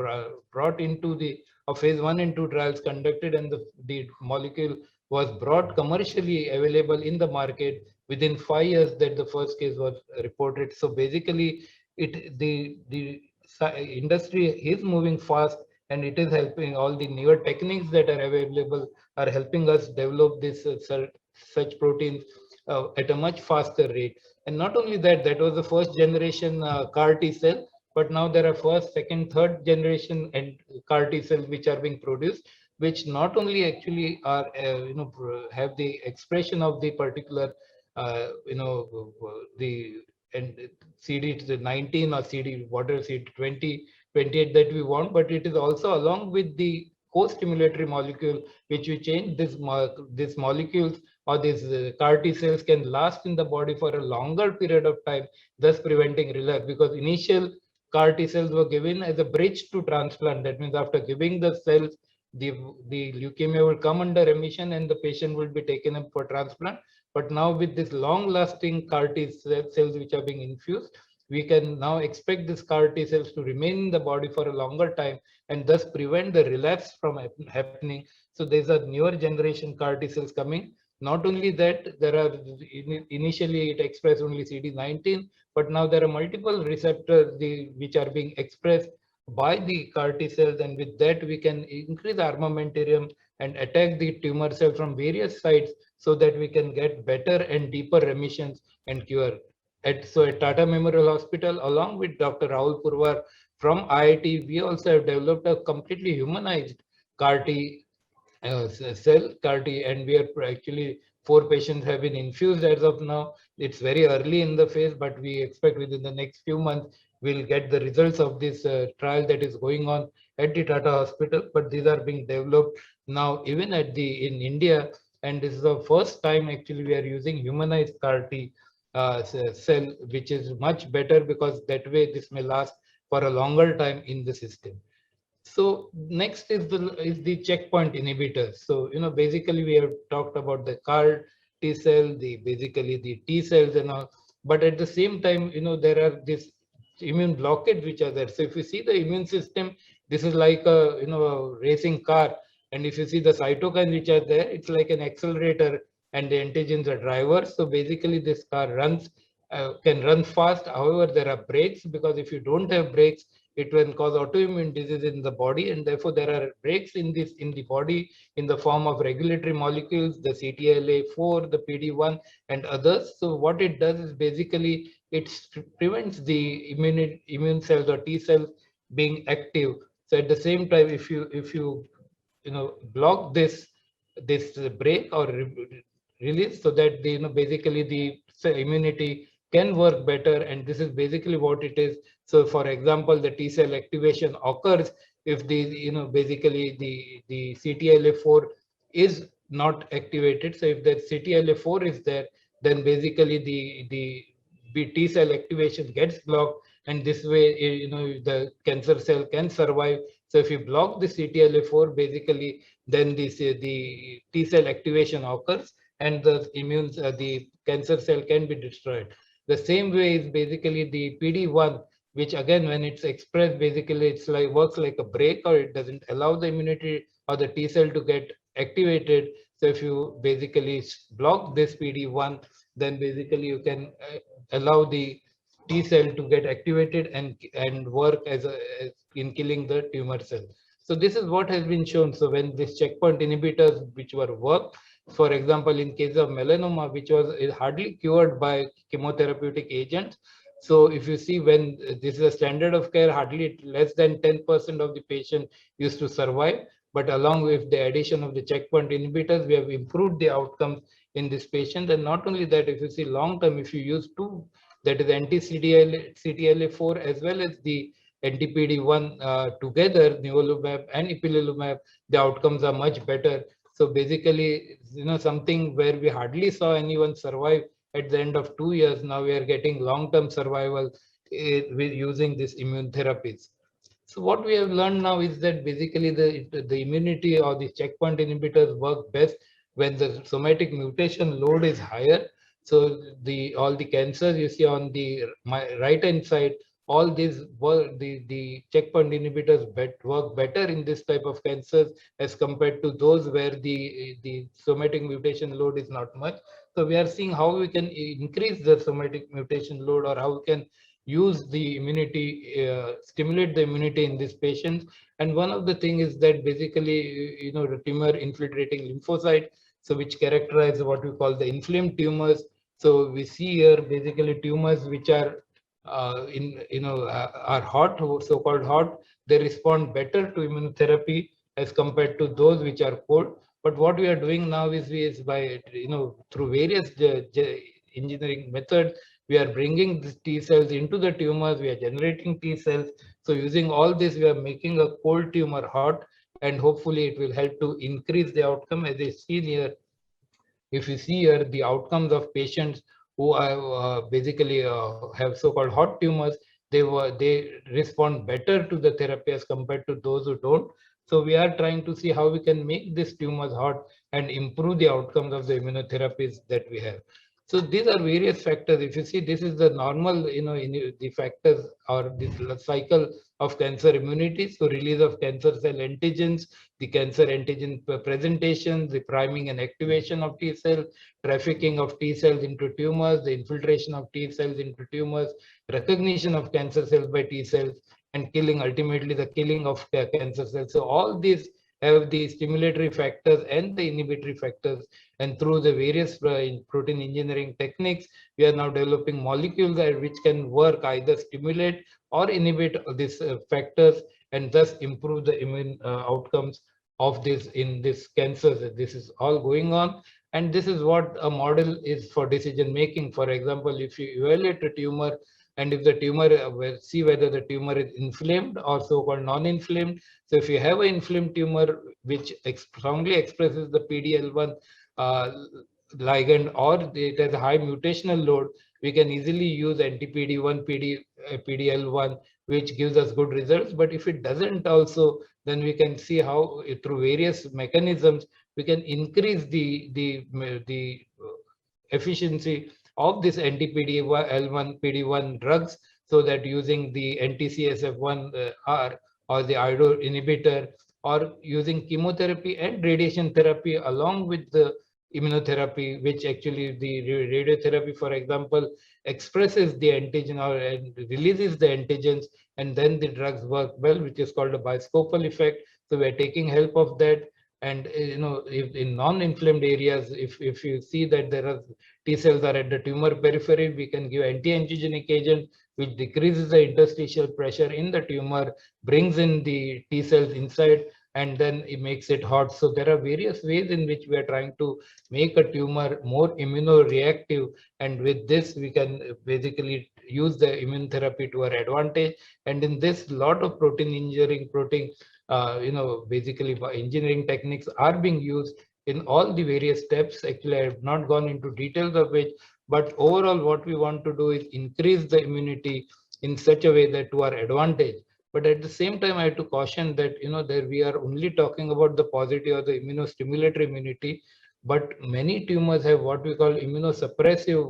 brought into the phase 1 and 2 trials conducted, and the molecule was brought commercially available in the market within 5 years that the first case was reported. So basically, the industry is moving fast, and it is helping. All the newer techniques that are available are helping us develop this such proteins at a much faster rate. And not only that, that was the first generation CAR T cell, but now there are first, second, third generation and CAR T cells which are being produced, which not only actually are have the expression of the particular the CD19 or CD20, 28 that we want, but it is also along with the co-stimulatory molecule, which we change these molecules or these CAR T cells can last in the body for a longer period of time, thus preventing relapse. Because initial CAR T cells were given as a bridge to transplant. That means after giving the cells, the leukemia will come under remission and the patient will be taken up for transplant. But now with this long-lasting CAR T cells which are being infused, we can now expect these CAR T cells to remain in the body for a longer time and thus prevent the relapse from happening. So there's a newer generation CAR T cells coming, Not only that, there are initially it expressed only CD19, but now there are multiple receptors which are being expressed by the CAR T cells, and with that we can increase armamentarium and attack the tumor cell from various sites so that we can get better and deeper remissions and cure. At Tata Memorial Hospital, along with Dr. Rahul Purwar from IIT, we also have developed a completely humanized CAR T cell CAR T, and we are actually 4 patients have been infused as of now. It's very early in the phase, but we expect within the next few months we'll get the results of this trial that is going on at the Tata Hospital. But these are being developed now even in India, and this is the first time actually we are using humanized CAR T cell, which is much better because that way this may last for a longer time in the system. So next is the checkpoint inhibitors. So basically we have talked about the CAR T cell, basically the T cells and all, but at the same time there are this immune blockade which are there. So if you see the immune system, this is like a racing car, and if you see the cytokines which are there, it's like an accelerator and the antigens are drivers. So basically this car can run fast. However, there are brakes, because if you don't have brakes, it will cause autoimmune disease in the body, and therefore there are brakes in the body in the form of regulatory molecules, the CTLA4, the PD-1 and others. So what it does is basically it prevents the immune cells or T cells being active. So at the same time, if you block this brake or release, so that basically the immunity can work better, and this is basically what it is. So for example, the T cell activation occurs if basically the CTLA4 is not activated. So if the CTLA4 is there, then basically the T cell activation gets blocked, and this way the cancer cell can survive. So if you block the CTLA4, basically then the T cell activation occurs, and the cancer cell can be destroyed. The same way is basically the PD-1, which again, when it's expressed, basically it's works like a brake, or it doesn't allow the immunity or the T cell to get activated. So if you basically block this PD-1, then basically you can allow the T cell to get activated and work as in killing the tumor cell. So this is what has been shown. So when these checkpoint inhibitors, which were worked, for example, in case of melanoma, which was hardly cured by chemotherapeutic agents. So if you see, when this is a standard of care, hardly less than 10% of the patient used to survive. But along with the addition of the checkpoint inhibitors, we have improved the outcomes in this patient. And not only that, if you see long term, if you use two, that is anti-CTLA4 as well as the anti-PD-1 together, nivolumab and ipilimumab, the outcomes are much better. So basically, something where we hardly saw anyone survive at the end of 2 years, now we are getting long-term survival with using these immune therapies. So what we have learned now is that basically the immunity or the checkpoint inhibitors work best when the somatic mutation load is higher. So all the cancers you see on the right hand side, all these the checkpoint inhibitors work better in this type of cancers as compared to those where the somatic mutation load is not much. So we are seeing how we can increase the somatic mutation load, or how we can use the immunity, stimulate the immunity in these patients. And one of the things is that basically, the tumor infiltrating lymphocyte, so which characterize what we call the inflamed tumors. So we see here basically tumors which are are hot, so-called hot, they respond better to immunotherapy as compared to those which are cold. But what we are doing now is by through various engineering methods, we are bringing these T cells into the tumors, we are generating T cells. So using all this, we are making a cold tumor hot, and hopefully it will help to increase the outcome. As is seen here, if you see here the outcomes of patients who are basically have so-called hot tumors, they respond better to the therapy as compared to those who don't. So we are trying to see how we can make these tumors hot and improve the outcomes of the immunotherapies that we have. So these are various factors. If you see, this is the normal, the factors or the cycle of cancer immunity. So release of cancer cell antigens, the cancer antigen presentation, the priming and activation of T cells, trafficking of T cells into tumors, the infiltration of T cells into tumors, recognition of cancer cells by T cells, and killing, ultimately the killing of cancer cells. So all these have the stimulatory factors and the inhibitory factors. And through the various protein engineering techniques, we are now developing molecules which can work, either stimulate or inhibit these factors, and thus improve the immune outcomes of this in this cancer. This is all going on. And this is what a model is for decision making. For example, if you evaluate a tumor, and if the tumor, see whether the tumor is inflamed or so-called non-inflamed. So if you have an inflamed tumor which strongly expresses the PD-L1 ligand, or it has a high mutational load, we can easily use anti-PD-1, PD-L1, which gives us good results. But if it doesn't also, then we can see how through various mechanisms we can increase the efficiency of this anti-PD-L1, PD-1 drugs, so that using the anti-CSF1R or the IDO inhibitor, or using chemotherapy and radiation therapy along with the immunotherapy, which actually the radiotherapy, for example, expresses the antigen and releases the antigens, and then the drugs work well, which is called a biscopal effect. So we're taking help of that. And if in non-inflamed areas, if you see that there are T cells are at the tumor periphery, we can give anti-angiogenic agent, which decreases the interstitial pressure in the tumor, brings in the T cells inside, and then it makes it hot. So there are various ways in which we are trying to make a tumor more immunoreactive, and with this we can basically use the immune therapy to our advantage. And in this, lot of protein engineering, basically engineering techniques are being used in all the various steps. Actually, I have not gone into details of which, but overall what we want to do is increase the immunity in such a way that to our advantage. But at the same time, I have to caution that, there we are only talking about the positive or the immunostimulatory immunity, but many tumors have what we call immunosuppressive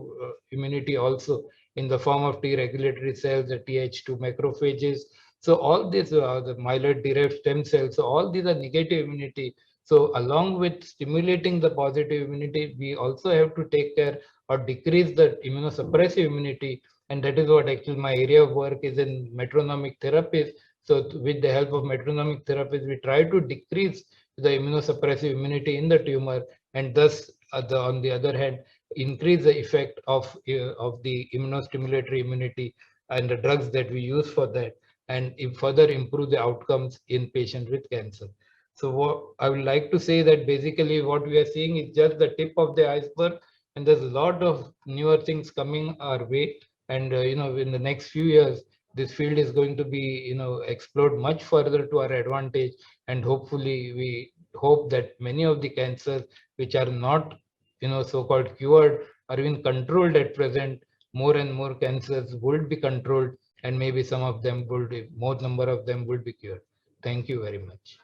immunity also, in the form of T regulatory cells, the Th2 macrophages. So all these, the myeloid-derived stem cells, so all these are negative immunity. So along with stimulating the positive immunity, we also have to take care or decrease the immunosuppressive immunity. And that is what actually my area of work is in metronomic therapies. So with the help of metronomic therapies, we try to decrease the immunosuppressive immunity in the tumor, and thus, on the other hand, increase the effect of the immunostimulatory immunity and the drugs that we use for that, and further improve the outcomes in patients with cancer. So what I would like to say that basically what we are seeing is just the tip of the iceberg, and there's a lot of newer things coming our way. And in the next few years, this field is going to be explored much further to our advantage. And hopefully, we hope that many of the cancers which are not so-called cured or even controlled at present, more and more cancers will be controlled, and maybe some of them will be, more number of them will be cured. Thank you very much.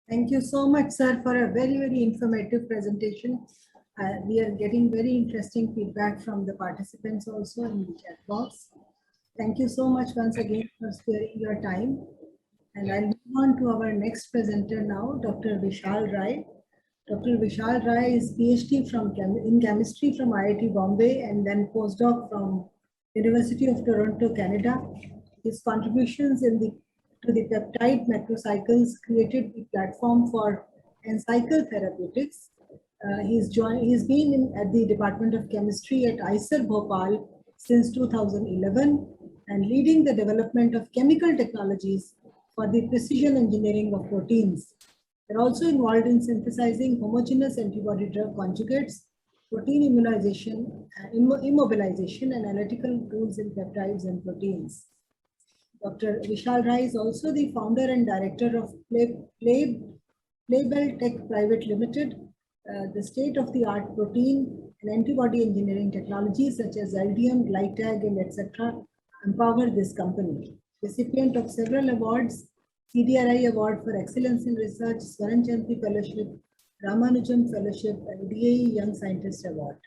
Thank you so much, sir, for a very, very informative presentation. We are getting very interesting feedback from the participants also in the chat box. Thank you so much once again for sparing your time. And I'll move on to our next presenter now, Dr. Vishal Rai. Dr. Vishal Rai is PhD in chemistry from IIT Bombay and then postdoc from University of Toronto, Canada. His contributions to the peptide macrocycles created the platform for Encycle Therapeutics. He's been at the Department of Chemistry at IISER Bhopal since 2011 and leading the development of chemical technologies for the precision engineering of proteins. They're also involved in synthesizing homogeneous antibody drug conjugates, protein immunization, immobilization, and analytical tools in peptides and proteins. Dr. Vishal Rai is also the founder and director of Playbell Tech Private Limited, the state-of-the-art protein and antibody engineering technologies such as LDM, GlyTag, and etc. empower this company. Recipient of several awards, CDRI Award for Excellence in Research, Swaran Jayanti Fellowship, Ramanujam Fellowship, and DAE Young Scientist Award.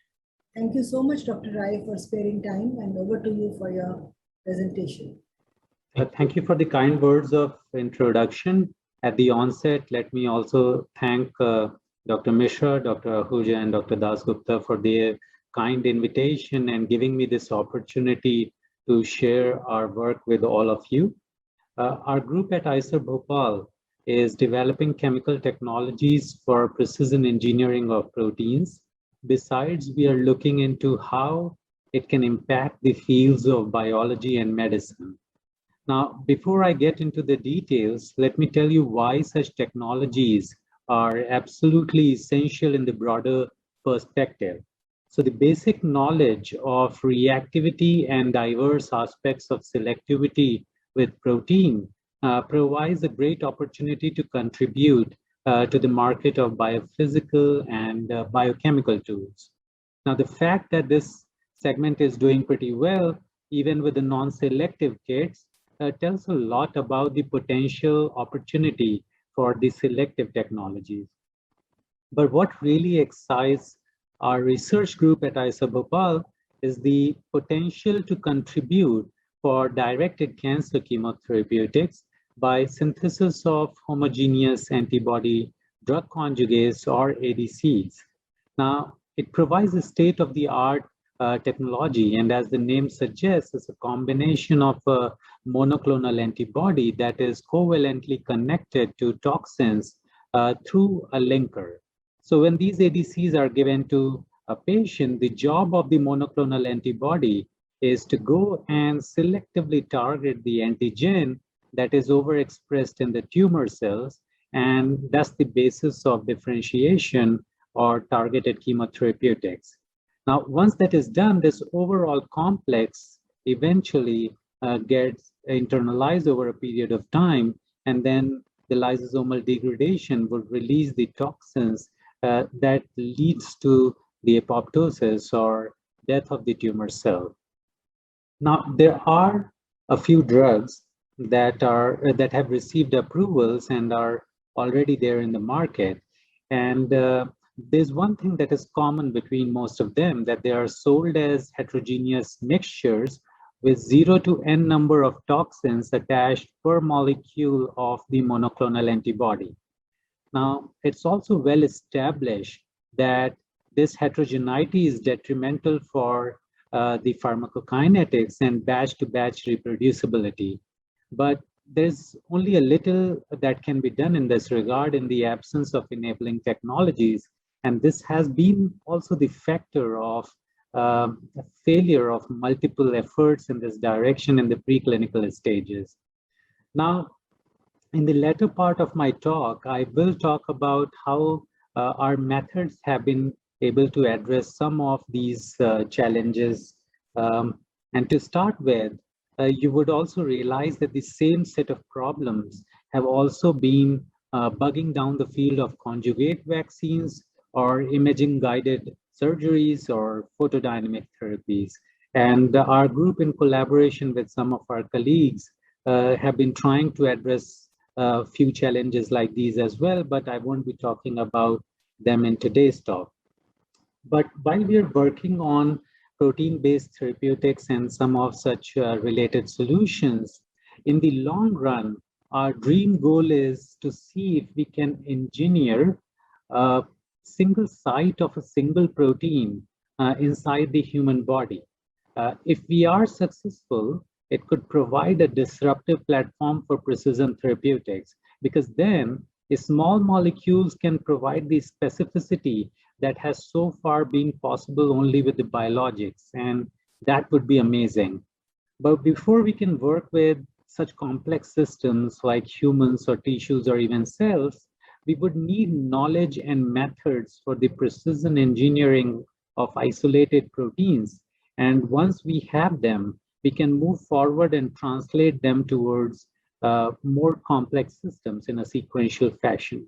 Thank you so much, Dr. Rai, for sparing time, and over to you for your presentation. Thank you for the kind words of introduction. At the onset, let me also thank Dr. Mishra, Dr. Ahuja, and Dr. Dasgupta for their kind invitation and giving me this opportunity to share our work with all of you. Our group at IISER Bhopal is developing chemical technologies for precision engineering of proteins. Besides, we are looking into how it can impact the fields of biology and medicine. Now, before I get into the details, let me tell you why such technologies are absolutely essential in the broader perspective. So the basic knowledge of reactivity and diverse aspects of selectivity with protein provides a great opportunity to contribute to the market of biophysical and biochemical tools. Now, the fact that this segment is doing pretty well, even with the non-selective kits, tells a lot about the potential opportunity for the selective technologies. But what really excites our research group at IISER Bhopal is the potential to contribute for directed cancer chemotherapeutics by synthesis of homogeneous antibody drug conjugates or ADCs. Now, it provides a state-of-the-art technology, and as the name suggests, it's a combination of a monoclonal antibody that is covalently connected to toxins through a linker. So when these ADCs are given to a patient, the job of the monoclonal antibody is to go and selectively target the antigen that is overexpressed in the tumor cells, and that's the basis of differentiation or targeted chemotherapeutics. Now, once that is done, this overall complex eventually gets internalized over a period of time, and then the lysosomal degradation will release the toxins that leads to the apoptosis or death of the tumor cell. Now, there are a few drugs that have received approvals and are already there in the market, and there's one thing that is common between most of them, that they are sold as heterogeneous mixtures with 0 to n number of toxins attached per molecule of the monoclonal antibody. Now, it's also well established that this heterogeneity is detrimental for the pharmacokinetics and batch-to-batch reproducibility. But there's only a little that can be done in this regard in the absence of enabling technologies. And this has been also the factor of failure of multiple efforts in this direction in the preclinical stages. Now, in the latter part of my talk, I will talk about how our methods have been able to address some of these challenges. And to start with, you would also realize that the same set of problems have also been bugging down the field of conjugate vaccines or imaging-guided surgeries or photodynamic therapies. And our group, in collaboration with some of our colleagues, have been trying to address a few challenges like these as well, but I won't be talking about them in today's talk. But while we are working on protein-based therapeutics and some of such related solutions, in the long run, our dream goal is to see if we can engineer a single site of a single protein inside the human body. If we are successful, it could provide a disruptive platform for precision therapeutics, because then small molecules can provide the specificity that has so far been possible only with the biologics, and that would be amazing. But before we can work with such complex systems like humans or tissues or even cells, we would need knowledge and methods for the precision engineering of isolated proteins. And once we have them, we can move forward and translate them towards more complex systems in a sequential fashion.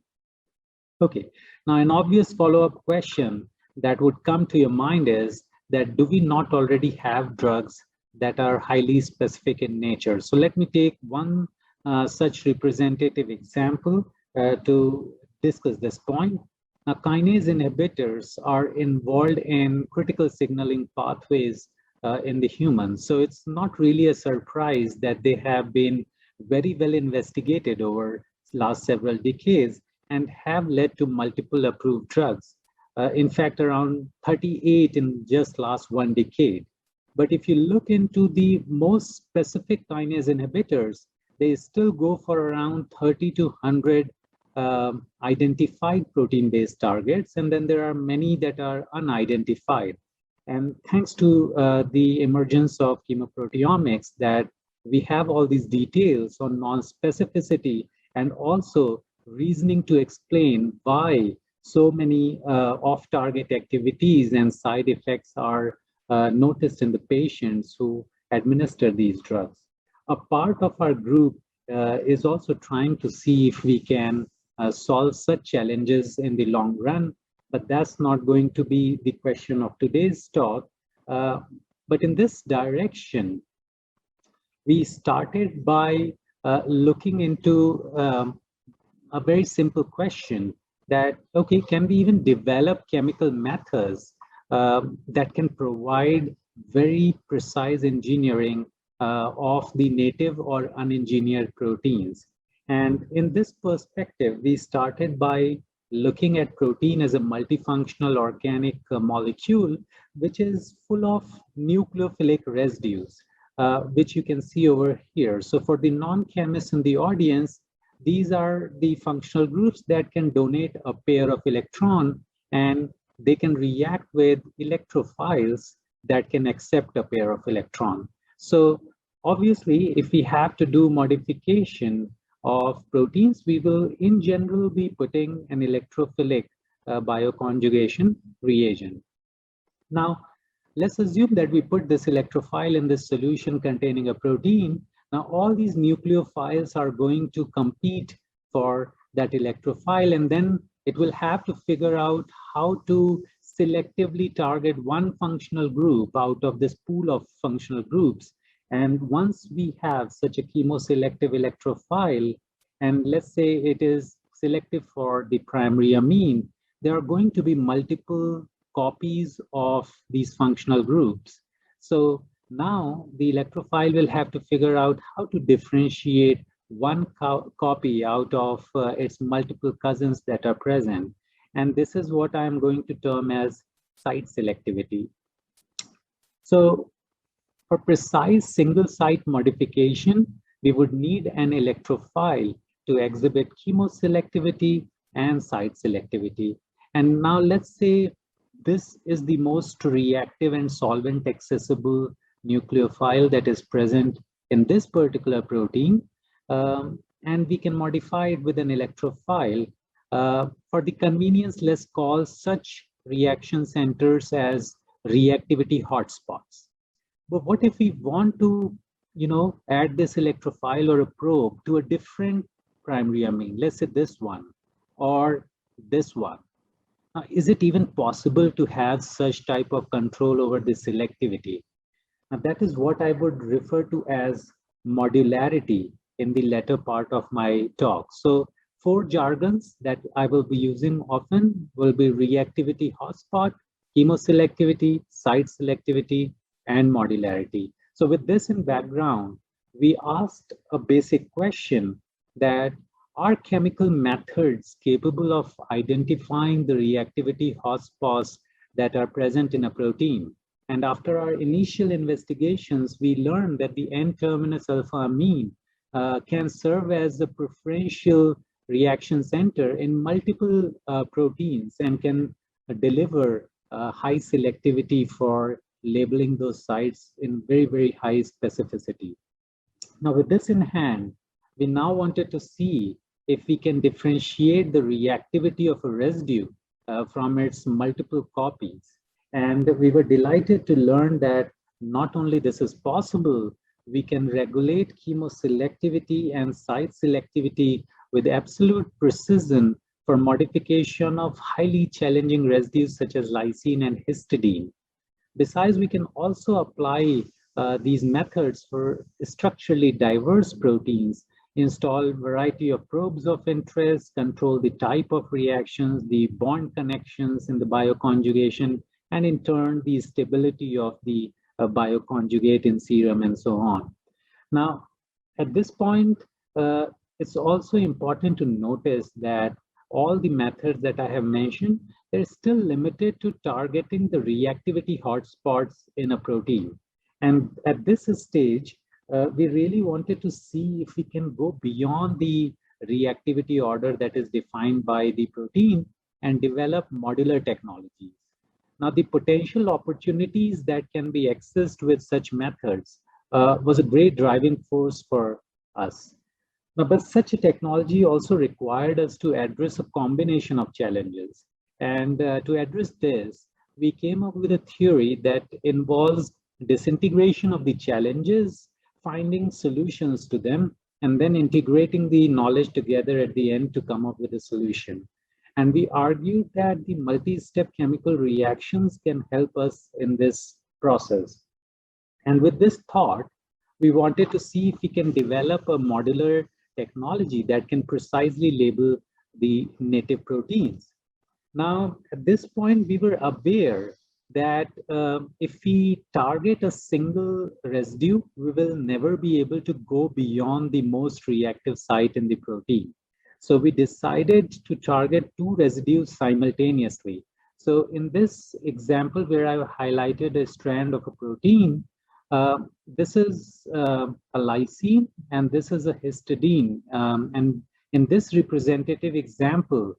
Okay, now an obvious follow-up question that would come to your mind is that do we not already have drugs that are highly specific in nature? So let me take one such representative example to discuss this point. Now, kinase inhibitors are involved in critical signaling pathways in the human. So it's not really a surprise that they have been very well investigated over last several decades and have led to multiple approved drugs. In fact, around 38 in just last one decade. But if you look into the most specific kinase inhibitors, they still go for around 30 to 100 identified protein-based targets, and then there are many that are unidentified. And thanks to the emergence of chemoproteomics, that we have all these details on non-specificity and also reasoning to explain why so many off-target activities and side effects are noticed in the patients who administer these drugs. A part of our group is also trying to see if we can solve such challenges in the long run, but that's not going to be the question of today's talk. But in this direction, we started by looking into a very simple question that, okay, can we even develop chemical methods that can provide very precise engineering of the native or unengineered proteins? And in this perspective, we started by looking at protein as a multifunctional organic molecule, which is full of nucleophilic residues, which you can see over here. So for the non-chemists in the audience, these are the functional groups that can donate a pair of electrons, and they can react with electrophiles that can accept a pair of electrons. So obviously, if we have to do modification of proteins, we will in general be putting an electrophilic bioconjugation reagent. Now, let's assume that we put this electrophile in this solution containing a protein. Now, all these nucleophiles are going to compete for that electrophile, and then it will have to figure out how to selectively target one functional group out of this pool of functional groups. And once we have such a chemoselective electrophile, and let's say it is selective for the primary amine, there are going to be multiple copies of these functional groups. So now the electrophile will have to figure out how to differentiate one copy out of its multiple cousins that are present. And this is what I'm going to term as site selectivity. So for precise single site modification, we would need an electrophile to exhibit chemoselectivity and site selectivity. And now let's say this is the most reactive and solvent accessible nucleophile that is present in this particular protein. And we can modify it with an electrophile. For the convenience, let's call such reaction centers as reactivity hotspots. But what if we want to, add this electrophile or a probe to a different primary amine, let's say this one or this one? Now, is it even possible to have such type of control over the selectivity? Now, that is what I would refer to as modularity in the latter part of my talk. So 4 jargons that I will be using often will be reactivity hotspot, chemoselectivity, site selectivity, and modularity. So with this in background, we asked a basic question that are chemical methods capable of identifying the reactivity hotspots that are present in a protein? And after our initial investigations, we learned that the N-terminus alpha amine can serve as a preferential reaction center in multiple proteins and can deliver high selectivity for labeling those sites in very, very high specificity. Now, with this in hand, we now wanted to see if we can differentiate the reactivity of a residue from its multiple copies. And we were delighted to learn that not only this is possible, we can regulate chemoselectivity and site selectivity with absolute precision for modification of highly challenging residues such as lysine and histidine. Besides, we can also apply these methods for structurally diverse proteins install variety of probes of interest, control the type of reactions, the bond connections in the bioconjugation, and in turn, the stability of the bioconjugate in serum and so on. Now, at this point, it's also important to notice that all the methods that I have mentioned, they're still limited to targeting the reactivity hotspots in a protein. And at this stage, we really wanted to see if we can go beyond the reactivity order that is defined by the protein and develop modular technologies. Now, the potential opportunities that can be accessed with such methods was a great driving force for us. Now, but such a technology also required us to address a combination of challenges. And to address this, we came up with a theory that involves disintegration of the challenges, finding solutions to them, and then integrating the knowledge together at the end to come up with a solution. And we argued that the multi-step chemical reactions can help us in this process. And with this thought, we wanted to see if we can develop a modular technology that can precisely label the native proteins. Now, at this point, we were aware that if we target a single residue, we will never be able to go beyond the most reactive site in the protein. So we decided to target 2 residues simultaneously. So in this example where I highlighted a strand of a protein, this is a lysine and this is a histidine. And in this representative example,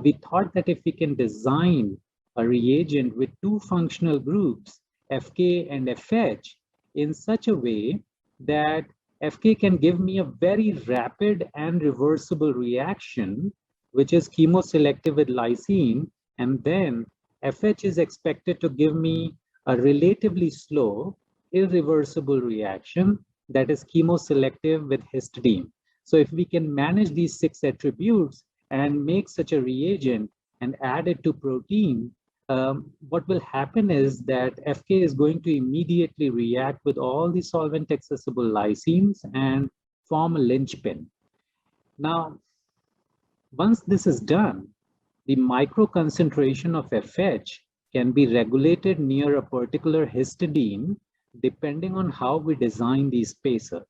we thought that if we can design a reagent with 2 functional groups, FK and FH, in such a way that FK can give me a very rapid and reversible reaction, which is chemoselective with lysine, and then FH is expected to give me a relatively slow, irreversible reaction that is chemoselective with histidine. So if we can manage these 6 attributes and make such a reagent and add it to protein, what will happen is that FK is going to immediately react with all the solvent accessible lysines and form a linchpin. Now, once this is done, the micro concentration of FH can be regulated near a particular histidine depending on how we design the spacer.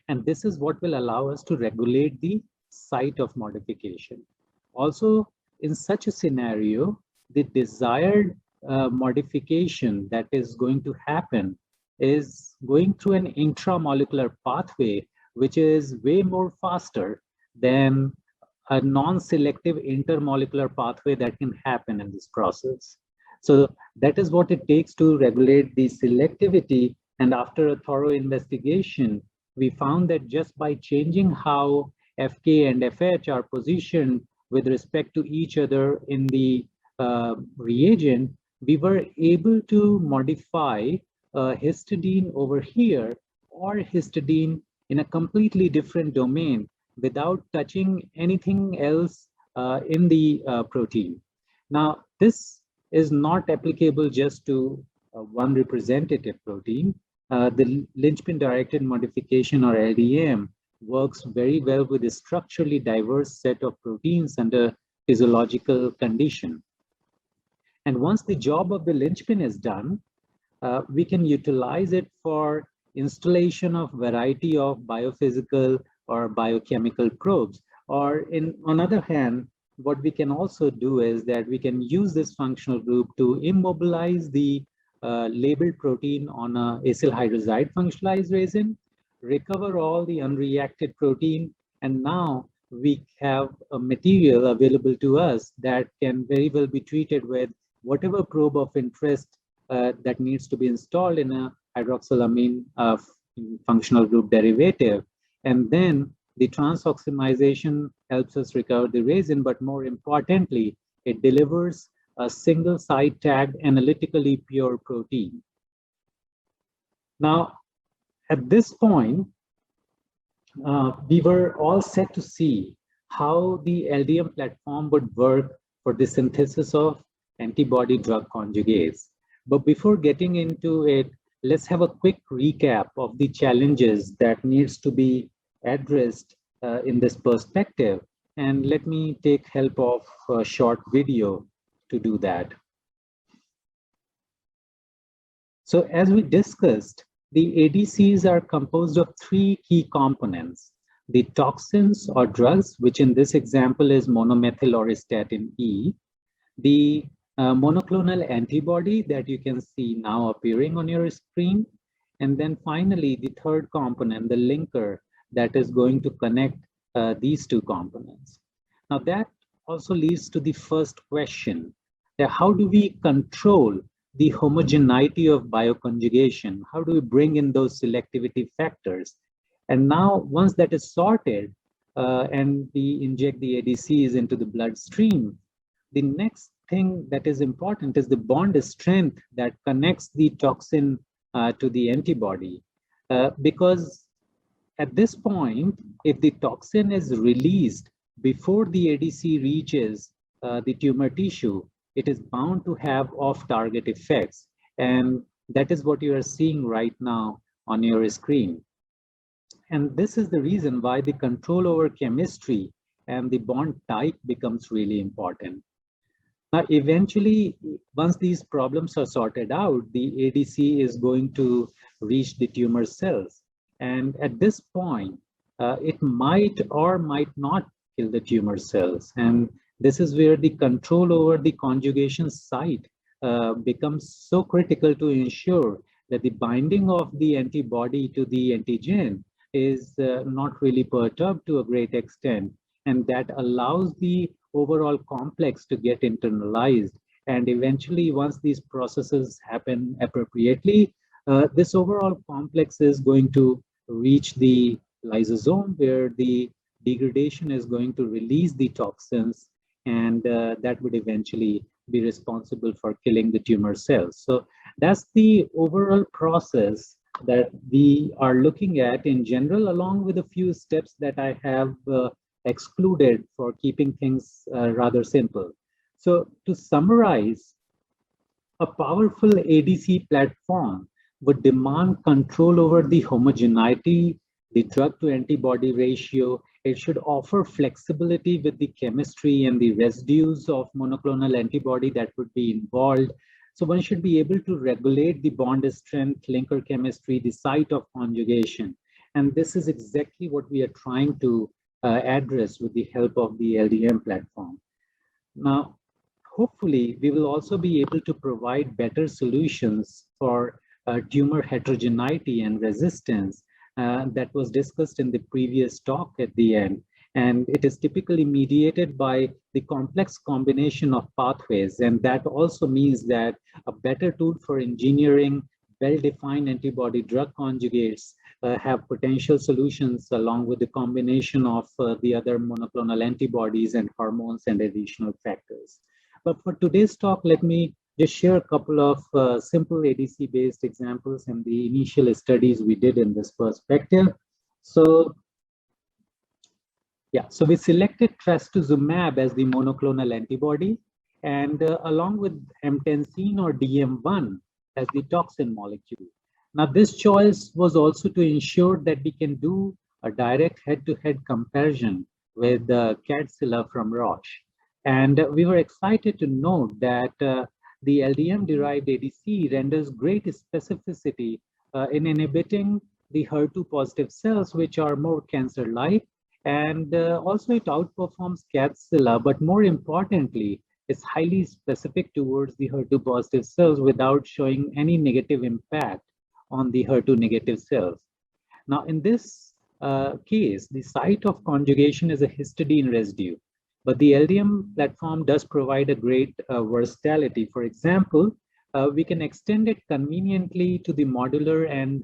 And this is what will allow us to regulate the site of modification. Also, in such a scenario, the desired modification that is going to happen is going through an intramolecular pathway, which is way more faster than a non-selective intermolecular pathway that can happen in this process. So that is what it takes to regulate the selectivity. And after a thorough investigation, we found that just by changing how FK and FH are positioned with respect to each other in the reagent, we were able to modify histidine over here or histidine in a completely different domain without touching anything else in the protein. Now, this is not applicable just to one representative protein. The linchpin-directed modification, or LDM, works very well with a structurally diverse set of proteins under physiological condition. And once the job of the linchpin is done, we can utilize it for installation of variety of biophysical or biochemical probes. Or on other hand, what we can also do is that we can use this functional group to immobilize the labeled protein on a acyl hydrazide functionalized resin, recover all the unreacted protein, and now we have a material available to us that can very well be treated with whatever probe of interest that needs to be installed in a hydroxylamine functional group derivative. And then the transoximization helps us recover the resin, but more importantly, it delivers a single site tagged analytically pure protein. Now, at this point, we were all set to see how the LDM platform would work for the synthesis of antibody drug conjugates. But before getting into it, let's have a quick recap of the challenges that needs to be addressed in this perspective. And let me take help of a short video to do that. So as we discussed, the ADCs are composed of three key components: the toxins or drugs, which in this example is monomethyl auristatin E, the monoclonal antibody that you can see now appearing on your screen, and then finally the third component, the linker, that is going to connect these two components. Now that also leads to the first question, that how do we control the homogeneity of bioconjugation? How do we bring in those selectivity factors? And now once that is sorted and we inject the ADCs into the bloodstream, the next thing that is important is the bond strength that connects the toxin to the antibody. Because at this point, if the toxin is released before the ADC reaches the tumor tissue, it is bound to have off-target effects. And that is what you are seeing right now on your screen. And this is the reason why the control over chemistry and the bond type becomes really important. Now, eventually, once these problems are sorted out, the ADC is going to reach the tumor cells. And at this point, it might or might not kill the tumor cells. And this is where the control over the conjugation site becomes so critical to ensure that the binding of the antibody to the antigen is not really perturbed to a great extent. And that allows the overall complex to get internalized. And eventually, once these processes happen appropriately, this overall complex is going to reach the lysosome, where the degradation is going to release the toxins, and that would eventually be responsible for killing the tumor cells. So that's the overall process that we are looking at in general, along with a few steps that I have excluded for keeping things rather simple. So to summarize, a powerful ADC platform would demand control over the homogeneity, the drug to antibody ratio. It should offer flexibility with the chemistry and the residues of monoclonal antibody that would be involved. So one should be able to regulate the bond strength, linker chemistry, the site of conjugation. And this is exactly what we are trying to address with the help of the LDM platform. Now, hopefully, we will also be able to provide better solutions for tumor heterogeneity and resistance that was discussed in the previous talk at the end. And it is typically mediated by the complex combination of pathways. And that also means that a better tool for engineering well-defined antibody drug conjugates have potential solutions along with the combination of the other monoclonal antibodies and hormones and additional factors. But for today's talk, let me just share a couple of simple ADC-based examples and the initial studies we did in this perspective. So, yeah, so we selected trastuzumab as the monoclonal antibody, and along with M10-scene or DM1 as the toxin molecule. Now, this choice was also to ensure that we can do a direct head-to-head comparison with Kadcyla from Roche. And we were excited to note that the LDM-derived ADC renders great specificity in inhibiting the HER2-positive cells, which are more cancer-like. And also it outperforms Kadcyla, but more importantly, it's highly specific towards the HER2-positive cells without showing any negative impact on the HER2-negative cells. Now, in this case, the site of conjugation is a histidine residue, but the LDM platform does provide a great versatility. For example, we can extend it conveniently to the modular and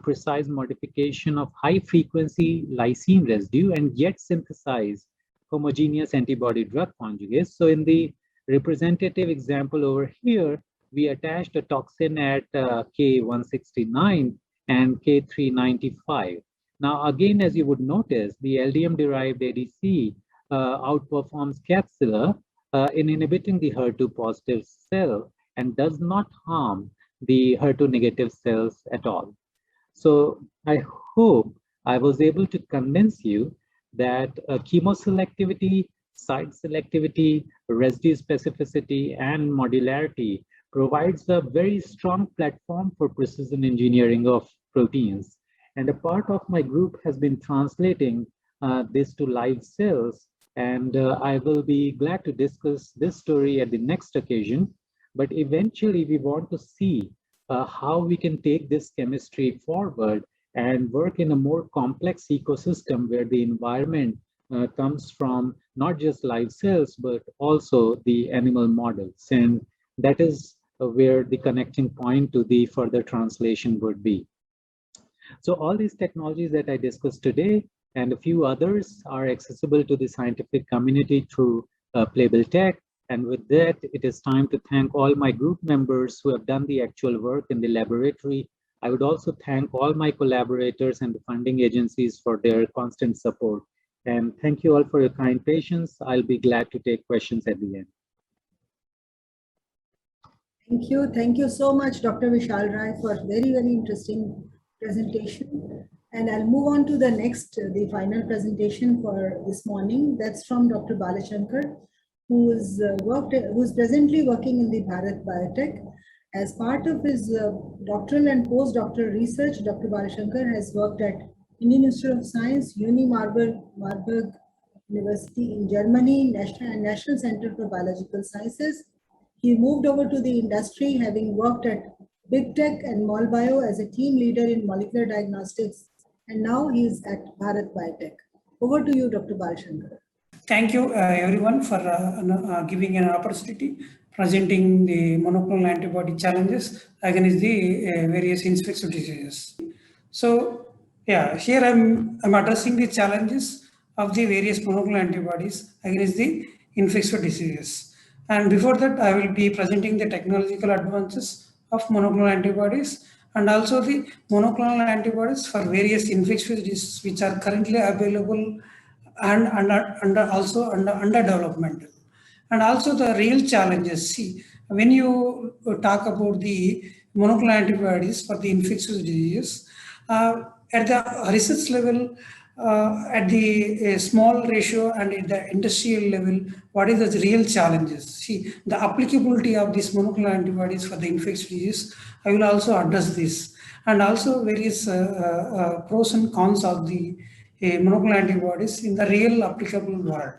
precise modification of high-frequency lysine residue and yet synthesize homogeneous antibody drug conjugates. So in the representative example over here, we attached a toxin at K169 and K395. Now, again, as you would notice, the LDM-derived ADC outperforms Kadcyla in inhibiting the HER2-positive cell and does not harm the HER2-negative cells at all. So I hope I was able to convince you that chemoselectivity, site selectivity, residue specificity, and modularity provides a very strong platform for precision engineering of proteins. And a part of my group has been translating this to live cells. And I will be glad to discuss this story at the next occasion. But eventually, we want to see how we can take this chemistry forward and work in a more complex ecosystem where the environment comes from not just live cells, but also the animal models. And that is where the connecting point to the further translation would be. So all these technologies that I discussed today and a few others are accessible to the scientific community through Playbill Tech. And with that, it is time to thank all my group members who have done the actual work in the laboratory. I would also thank all my collaborators and the funding agencies for their constant support. And thank you all for your kind patience. I'll be glad to take questions at the end. Thank you. Thank you so much, Dr. Vishal Rai, for very, very interesting presentation. And I'll move on to the next, the final presentation for this morning. That's from Dr. Balachandar, who's presently working in the Bharat Biotech. As part of his doctoral and postdoctoral research, Dr. Balachandar has worked at Indian Institute of Science, Uni Marburg University in Germany, National Center for Biological Sciences. He moved over to the industry, having worked at Big Tech and MolBio as a team leader in molecular diagnostics, and now he is at Bharat Biotech. Over to you, Dr. Balachandar. Thank you, everyone, for giving an opportunity presenting the monoclonal antibody challenges against the various infectious diseases. So, yeah, here I'm addressing the challenges of the various monoclonal antibodies against the infectious diseases. And before that, I will be presenting the technological advances of monoclonal antibodies and also the monoclonal antibodies for various infectious diseases which are currently available and under development. And also the real challenges. See, when you talk about the monoclonal antibodies for the infectious diseases, at the research level, at the small ratio and at the industrial level, what is the real challenges? See, the applicability of these monoclonal antibodies for the infectious disease, I will also address this. And also various pros and cons of the monoclonal antibodies in the real applicable world.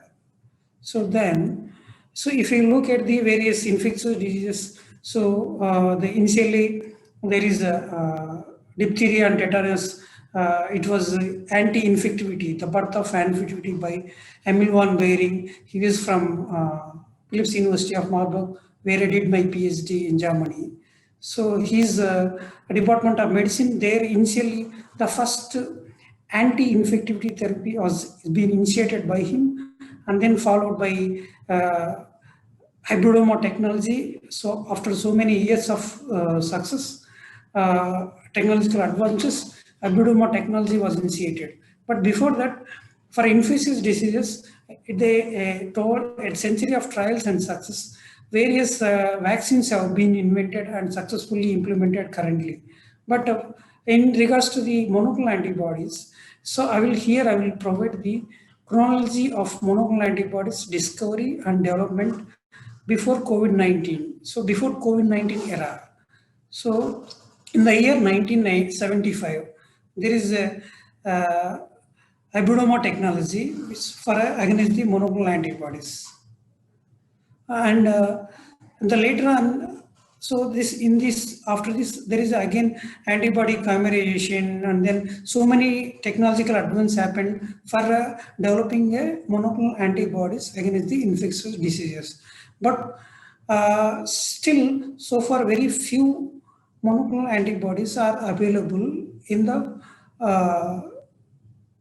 So if you look at the various infectious diseases, so initially there is diphtheria and tetanus. It was anti-infectivity, the birth of anti-infectivity by Emil von Behring. He was from Philipps University of Marburg, where I did my PhD in Germany. So his Department of Medicine, there initially the first anti-infectivity therapy was being initiated by him, and then followed by hybridoma technology. So after so many years of success, technological advances, hybridoma technology was initiated. But before that, for infectious diseases, they told a century of trials and success. Various vaccines have been invented and successfully implemented currently. But in regards to the monoclonal antibodies, so I will provide the chronology of monoclonal antibodies discovery and development before COVID-19. So before COVID-19 era. So in the year 1975, there is a hybridoma technology which for against the monoclonal antibodies. And the later on, so after this, there is again antibody chimerization, and then so many technological advances happened for developing a monoclonal antibodies against the infectious diseases. But still, so far, very few monoclonal antibodies are available in the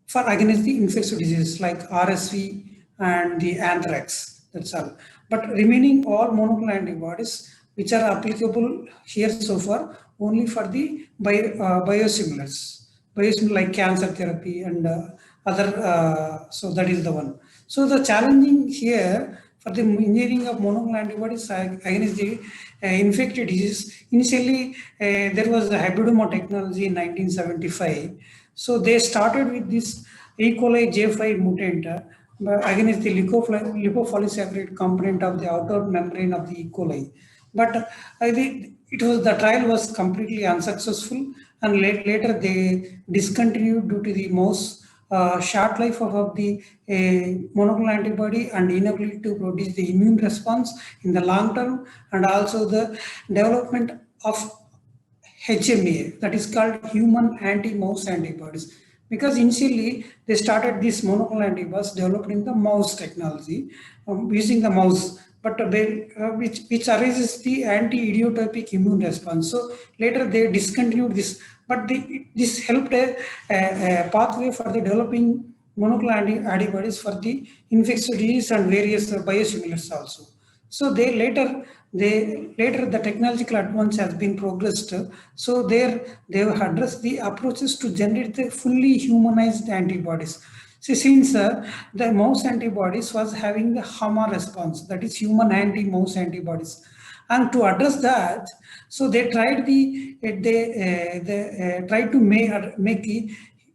for against the infectious diseases like RSV and the anthrax. That's all. But remaining all monoclonal antibodies which are applicable here so far only for the biosimilars like cancer therapy and other. So that is the one. So the challenging here for the engineering of monoclonal antibodies against the infected disease. Initially, there was the hybridoma technology in 1975. So they started with this E. coli J5 mutant against the lipopolysaccharide component of the outer membrane of the E. coli. But the trial was completely unsuccessful, and later they discontinued due to the mouse short life of the monoclonal antibody and inability to produce the immune response in the long term, and also the development of HMA, that is called human anti-mouse antibodies. Because initially they started these monoclonal antibodies developed in the mouse technology, using the mouse, but which arises the anti-idiotypic immune response. So later they discontinued this, but this helped a pathway for the developing monoclonal antibodies for the infectious disease and various biosimilars also. So later the technological advance has been progressed. So they have addressed the approaches to generate the fully humanized antibodies. See, since the mouse antibodies was having the HAMA response, that is human anti-mouse antibodies, and to address that, so they tried tried to make the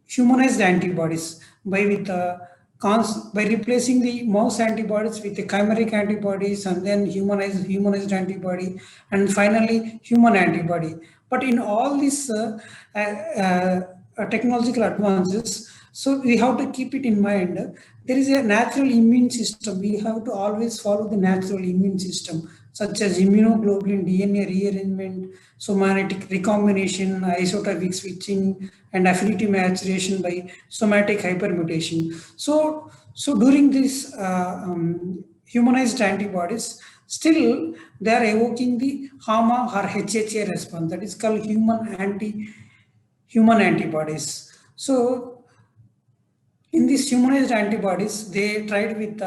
humanized antibodies by replacing the mouse antibodies with the chimeric antibodies, and then humanized antibody, and finally human antibody. But in all these technological advances, so we have to keep it in mind. There is a natural immune system. We have to always follow the natural immune system, such as immunoglobulin, DNA rearrangement, somatic recombination, isotopic switching, and affinity maturation by somatic hypermutation. So during this humanized antibodies, still they are evoking the HAMA or HHA response, that is called human antibodies. So in these humanized antibodies, they tried with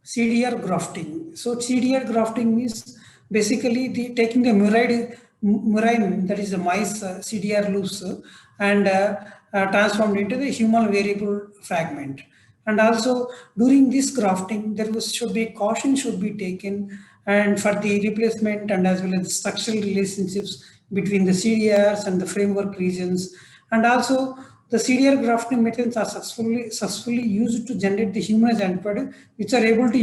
CDR grafting. So CDR grafting means basically taking the murine, that is the mice CDR loops, and transformed into the human variable fragment. And also during this grafting, caution should be taken, and for the replacement and as well as the structural relationships between the CDRs and the framework regions. And also the CDR grafting methods are successfully used to generate the humanized antibodies, which are able to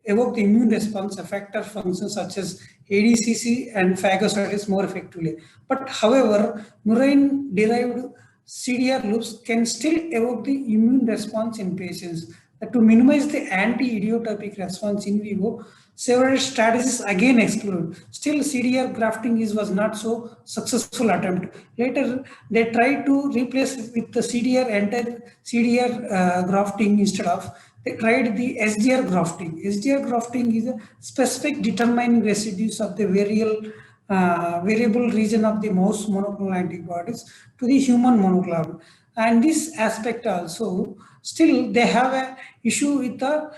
evoke the immune response effector functions such as ADCC and phagocytosis more effectively. But however, murine-derived CDR loops can still evoke the immune response in patients. To minimize the anti-idiotypic response in vivo, several strategies again explored. Still, CDR grafting was not so successful attempt. Later, they tried to replace with the CDR grafting instead of. They tried the SDR grafting. SDR grafting is a specific determining residues of the variable region of the mouse monoclonal antibodies to the human monoclonal. And this aspect also, still they have an issue with the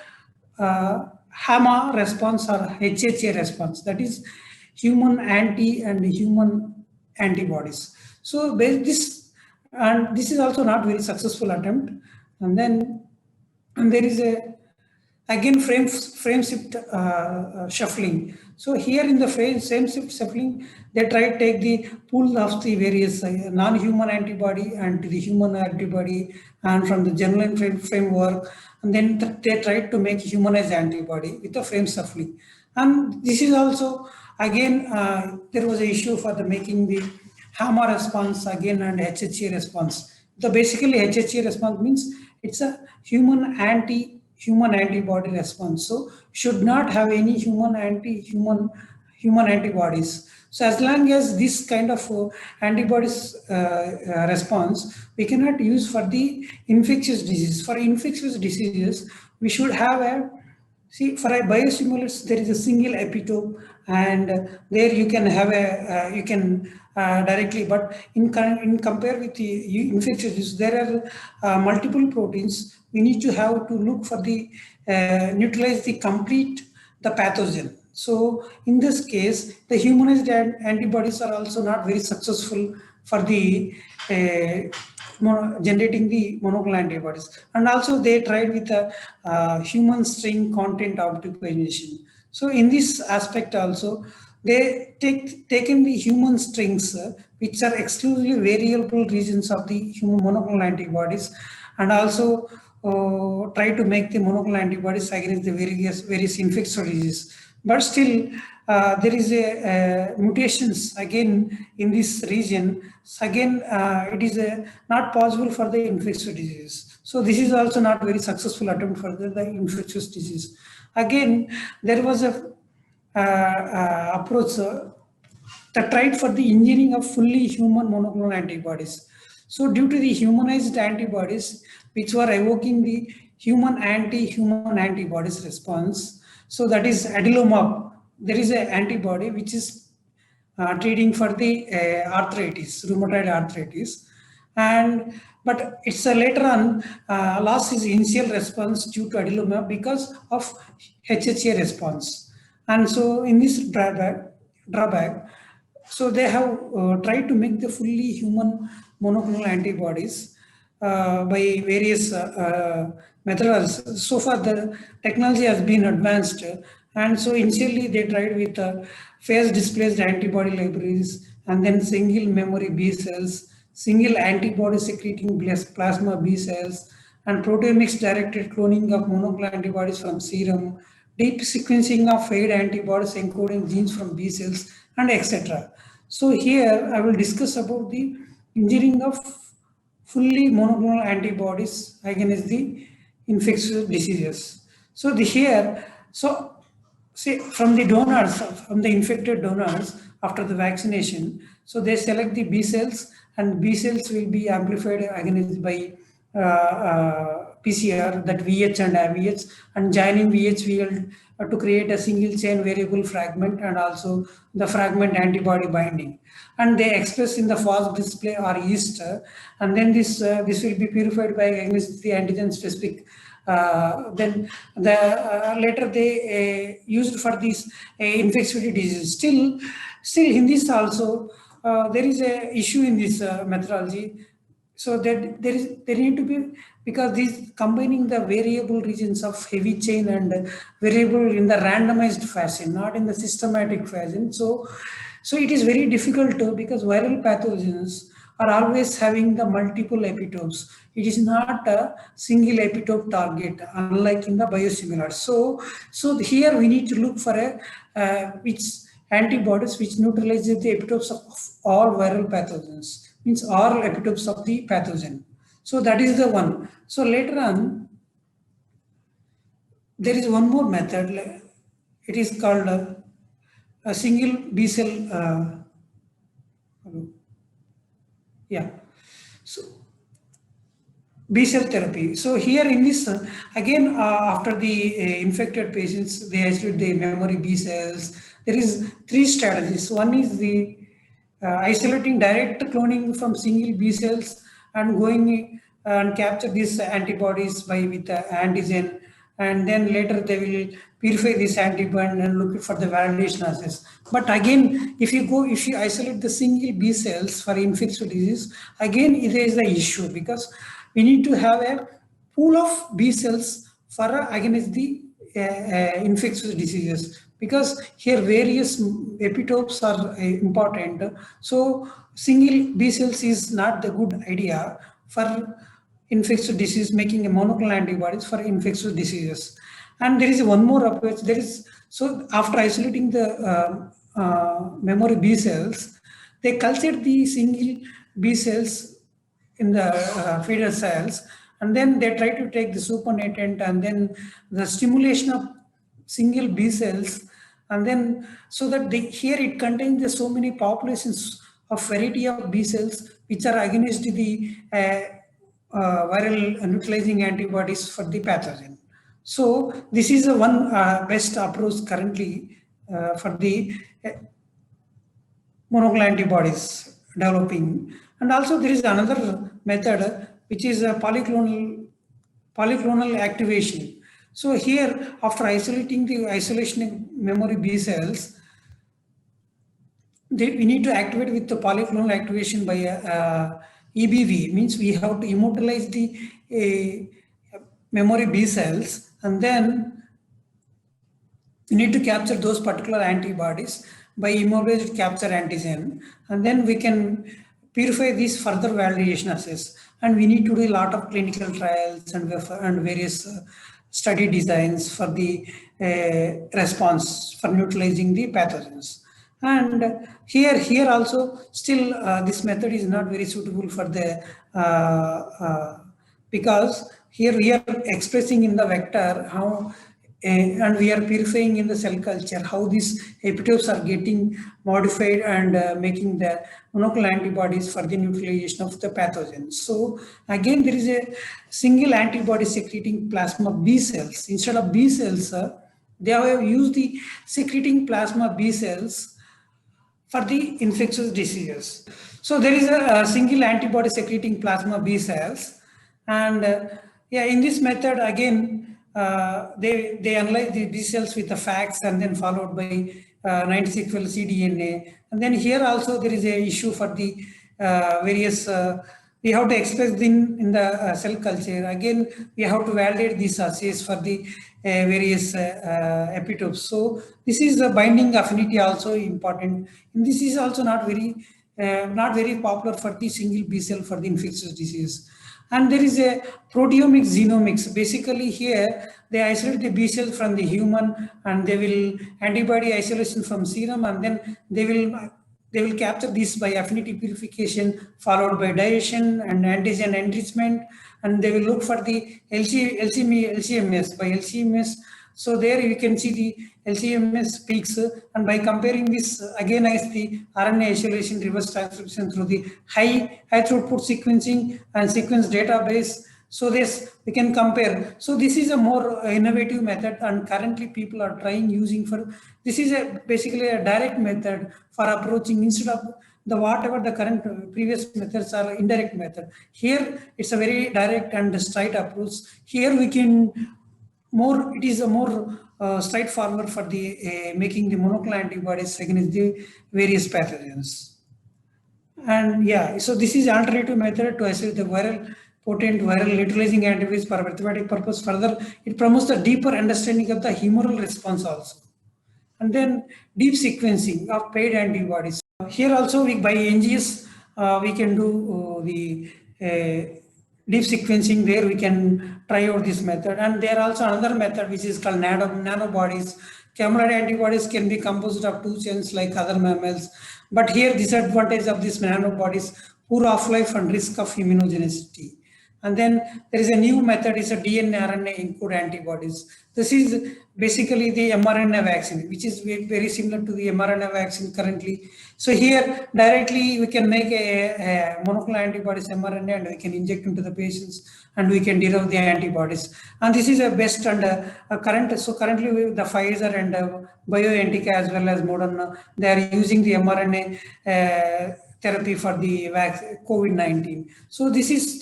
HAMA response or HHA response, that is human anti and human antibodies. So this is also not very successful attempt. And there is again frame shift shuffling. So here in the frame shift shuffling, they try to take the pool of the various non-human antibody and the human antibody, and from the general framework, and then they tried to make humanized antibody with the frame shuffling. And this is also again there was an issue for the making the HAMA response again and HHA response. The basically HHA response means it's a human antibody response, so should not have any human antibodies. So as long as this kind of antibodies response, we cannot use for the infectious disease. For infectious diseases, we should have for a biosimilars, there is a single epitope, and there you can have directly, but in compare with the infectious disease, there are multiple proteins. We need to look for the neutralize the pathogen. So in this case, the humanized antibodies are also not very successful for the generating the monoclonal antibodies. And also they tried with the human string content optimization. So in this aspect also, they taken the human strings, which are exclusively variable regions of the human monoclonal antibodies, and also try to make the monoclonal antibodies against the various infectious diseases. But still, there is a mutations again in this region. So again, it is not possible for the infectious disease. So this is also not very successful attempt for the infectious disease. Again, there was a approach that tried for the engineering of fully human monoclonal antibodies. So due to the humanized antibodies, which were evoking the human anti-human antibodies response, so that is adalimumab. There is an antibody which is treating for the arthritis, rheumatoid arthritis, and but it's later on lost its initial response due to adalimumab because of HHA response. And so in this drawback, so they have tried to make the fully human monoclonal antibodies by various methods. So far, the technology has been advanced, and so initially they tried with phase-displaced antibody libraries, and then single memory B cells, single antibody secreting plasma B cells, and proteomics-directed cloning of monoclonal antibodies from serum, deep sequencing of paired antibodies encoding genes from B cells, and etc. So here I will discuss about the engineering of fully monoclonal antibodies against the infectious diseases. So see, from the donors, from the infected donors after the vaccination, so they select the B cells, and B cells will be amplified against by PCR, that VH and AVH, and joining VHVL to create a single chain variable fragment and also the fragment antibody binding. And they express in the FOSS display or yeast, and then this will be purified by against the antigen specific. Then later they used for these infectious diseases. Still in this also there is a issue in this methodology. So that there need to be, because these combining the variable regions of heavy chain and variable in the randomized fashion, not in the systematic fashion. So it is very difficult to, because viral pathogens are always having the multiple epitopes. It is not a single epitope target, unlike in the biosimilars. So here we need to look for which antibodies which neutralizes the epitopes of all viral pathogens, means all epitopes of the pathogen. So that is the one. So later on, there is one more method. It is called a single B cell. So B cell therapy. So here in this, again, after the infected patients, they isolate the memory B cells. There is 3 strategies. One is the isolating direct cloning from single B cells and going and capture these antibodies with the antigen, and then later they will purify this antibody and look for the validation assays. But again, if you isolate the single B cells for infectious disease, again there is the issue, because we need to have a pool of B cells for against the infectious diseases, because here various epitopes are important. So single B cells is not the good idea for infectious disease, making a monoclonal antibodies for infectious diseases. And there is one more approach. So after isolating the memory B cells, they culture the single B cells in the feeder cells, and then they try to take the supernatant and then the stimulation of single B cells, and then so that here it contains so many populations of variety of B cells which are against the viral neutralizing antibodies for the pathogen. So this is one best approach currently for the monoclonal antibodies developing. And also there is another method which is a polyclonal activation. So here, after isolating the isolation memory B cells, we need to activate with the polyclonal activation by EBV. Means we have to immortalize the memory B cells, and then we need to capture those particular antibodies. by immobilized capture antigen, and then we can purify these further validation assays. And we need to do a lot of clinical trials and various study designs for the response for neutralizing the pathogens. And here also still this method is not very suitable for the because here we are expressing in the vector how and we are purifying in the cell culture how these epitopes are getting modified and making the monoclonal antibodies for the neutralization of the pathogens. So again, there is a single antibody secreting plasma B cells. Instead of B cells, they have used the secreting plasma B cells for the infectious diseases. So there is a single antibody secreting plasma B cells, and yeah, in this method again they analyze the B cells with the FACS and then followed by 96-well cDNA. And then here also there is a issue for the various we have to express in the cell culture. Again, we have to validate these assays for the various epitopes. So this is the binding affinity also important. And this is also not very popular for the single B cell for the infectious disease. And there is a proteomics genomics. Basically here they isolate the B cells from the human, and they will antibody isolation from serum, and then they will capture this by affinity purification followed by dilution and antigen enrichment, and they will look for the LCMS by LCMS. So there you can see the LCMS peaks, and by comparing this again as the RNA isolation reverse transcription through the high throughput sequencing and sequence database. So this we can compare. So this is a more innovative method, and currently people are trying using for this is basically a direct method for approaching instead of the whatever the current previous methods are indirect method. Here it's a very direct and straight approach. Here we can it is a more straightforward for the making the monoclonal antibodies against the various pathogens. And yeah, so this is alternative method to assess the potent viral neutralizing antibodies for therapeutic purpose. Further, it promotes the deeper understanding of the humoral response also. And then deep sequencing of paired antibodies. Here also by NGS we can do the deep sequencing. There we can try out this method, and there also another method which is called nanobodies. Camelid antibodies can be composed of 2 chains like other mammals, but here disadvantage of these nanobodies: poor half-life and risk of immunogenicity. And then there is a new method, is a DNA RNA encode antibodies. This is basically the mRNA vaccine, which is very similar to the mRNA vaccine currently. So here directly we can make a monoclonal antibodies mRNA, and we can inject into the patients, and we can derive the antibodies. And this is a best and current. So currently with the Pfizer and BioNTech as well as Moderna, they are using the mRNA therapy for the COVID-19. So this is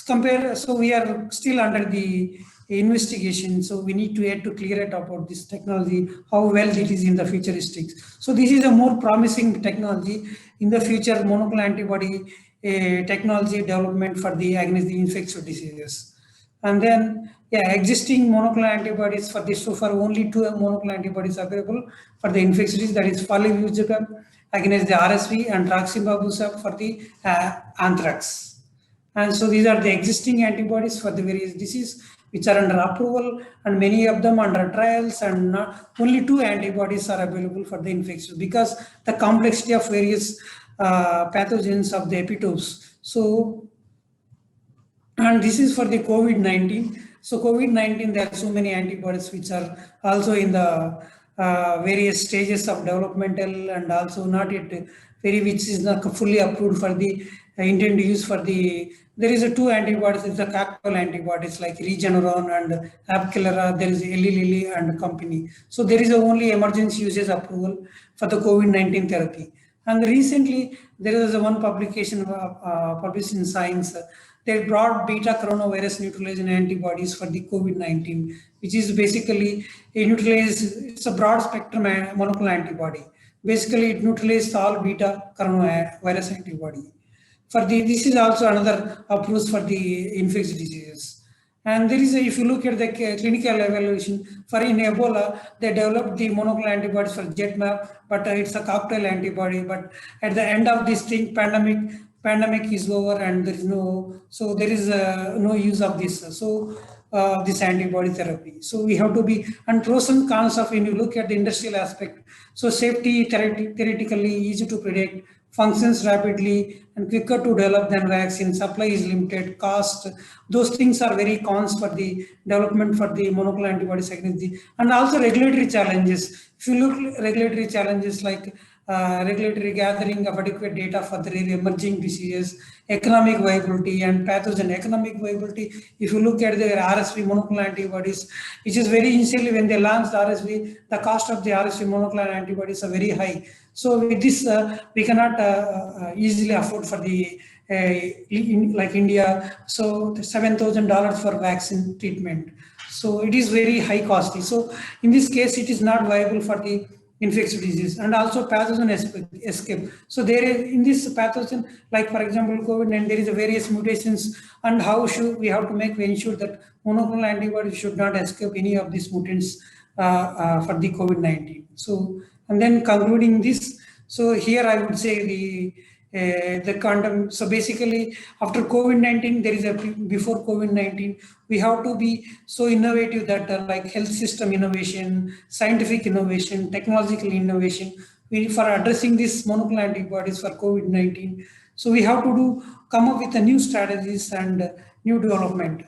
compared. So we are still under the investigation. So we need to yet to clear it about this technology, how well it is in the futuristics. So this is a more promising technology in the future, monoclonal antibody technology development for the against the infectious diseases. And then yeah, existing monoclonal antibodies for this, so far only 2 monoclonal antibodies available for the infectious disease, that is favipiravir against the RSV and Traxibabusab for the anthrax. And so these are the existing antibodies for the various diseases which are under approval, and many of them under trials, and only 2 antibodies are available for the infectious because the complexity of various pathogens of the epitopes. So, and this is for the COVID-19. So COVID-19, there are so many antibodies which are also in the various stages of developmental, and also not yet which is not fully approved for the intended use for the. There is a 2 antibodies, it's a capsule antibodies like Regeneron and Abcalera. There is Eli Lilly and company. So there is only emergency uses approval for the COVID-19 therapy. And recently there is one publication published in Science. They brought beta coronavirus neutralizing antibodies for the COVID-19, which is basically it's a broad spectrum monoclonal antibody. Basically, it neutralizes all beta coronavirus antibody. This is also another approach for the infectious diseases. And there is, if you look at the clinical evaluation for in Ebola, they developed the monoclonal antibodies for JETMAB, but it's a cocktail antibody. But at the end of this thing, pandemic is over, and there is no use of this. So this antibody therapy. So we have to be, and pros and cons of when you look at the industrial aspect. So safety theoretically easy to predict, functions rapidly and quicker to develop than vaccine, supply is limited, cost, those things are very cons for the development for the monoclonal antibodies against the, and also regulatory challenges. If you look at regulatory challenges like regulatory gathering of adequate data for the really emerging diseases, economic viability and pathogen economic viability. If you look at the RSV monoclonal antibodies, which is very initially when they launched RSV, the cost of the RSV monoclonal antibodies are very high. So with this, we cannot easily afford for the like India. So $7,000 for vaccine treatment. So it is very high costly. So in this case, it is not viable for the infectious disease, and also pathogen escape. So there is in this pathogen, like for example, COVID-19, there is a various mutations, and how should we have to ensure that monoclonal antibodies should not escape any of these mutants for the COVID-19. So, and then concluding this, so here I would say the quantum. So basically, after COVID-19, there is a before COVID-19. We have to be so innovative that like health system innovation, scientific innovation, technological innovation. For addressing these monoclonal antibodies for COVID-19. So we have to come up with a new strategies and new development.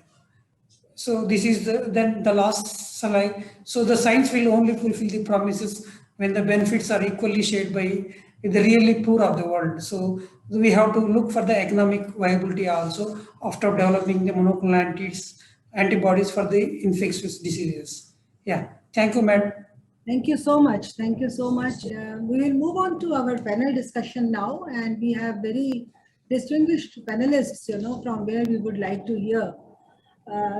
So this is then the last slide. So the science will only fulfill the promises when the benefits are equally shared by the really poor of the world. So we have to look for the economic viability also after developing the monoclonal antibodies for the infectious diseases. Yeah, thank you, Madam. Thank you so much. Thank you so much. We will move on to our panel discussion now, and we have very distinguished panelists, from where we would like to hear.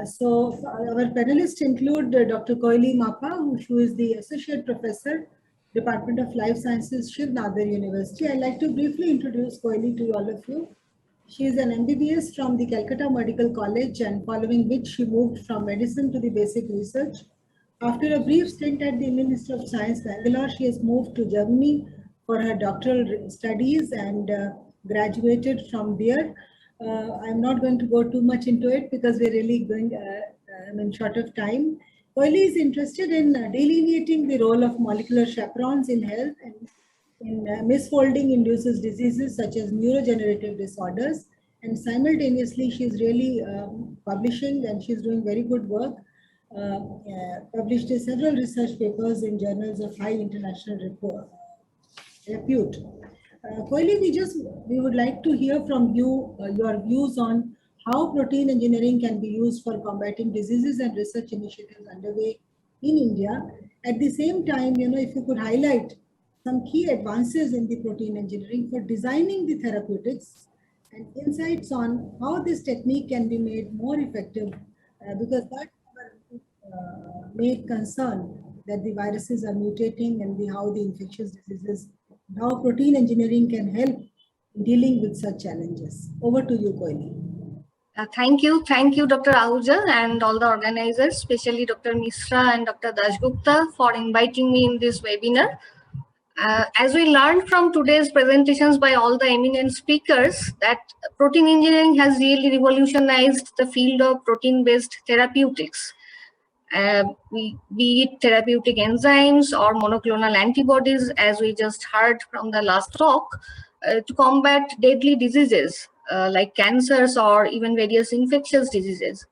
So our panelists include Dr. Koili Mappa, who is the Associate Professor, Department of Life Sciences, Shiv Nadar University. I'd like to briefly introduce Koili to all of you. She is an MBBS from the Calcutta Medical College, and following which she moved from medicine to the basic research. After a brief stint at the Indian Institute of Science, Bangalore, she has moved to Germany for her doctoral studies and graduated from there. I'm not going to go too much into it because we're really going short of time. Koili is interested in delineating the role of molecular chaperones in health, and in misfolding induces diseases such as neurodegenerative disorders. And simultaneously, she's really publishing, and she's doing very good work. Published several research papers in journals of high international repute. Koili, we would like to hear from you your views on how protein engineering can be used for combating diseases and research initiatives underway in India. At the same time, if you could highlight some key advances in the protein engineering for designing the therapeutics and insights on how this technique can be made more effective, because that made concern that the viruses are mutating and how the infectious diseases, how protein engineering can help in dealing with such challenges. Over to you, Koili. Thank you, Dr. Ahuja and all the organizers, especially Dr. Misra and Dr. Dasgupta for inviting me in this webinar. As we learned from today's presentations by all the eminent speakers, that protein engineering has really revolutionized the field of protein-based therapeutics. Be it therapeutic enzymes or monoclonal antibodies, as we just heard from the last talk, to combat deadly diseases like cancers or even various infectious diseases.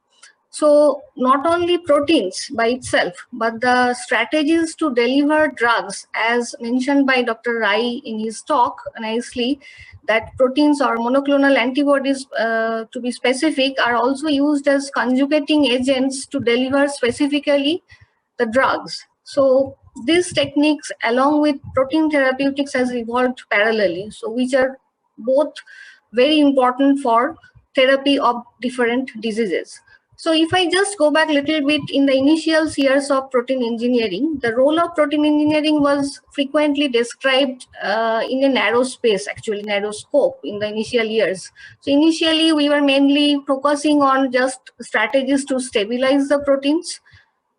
So not only proteins by itself, but the strategies to deliver drugs, as mentioned by Dr. Rai in his talk nicely, that proteins or monoclonal antibodies, to be specific, are also used as conjugating agents to deliver specifically the drugs. So these techniques, along with protein therapeutics, has evolved parallelly, so which are both very important for therapy of different diseases. So if I just go back a little bit in the initial years of protein engineering, the role of protein engineering was frequently described in a narrow space, actually narrow scope in the initial years. So initially we were mainly focusing on just strategies to stabilize the proteins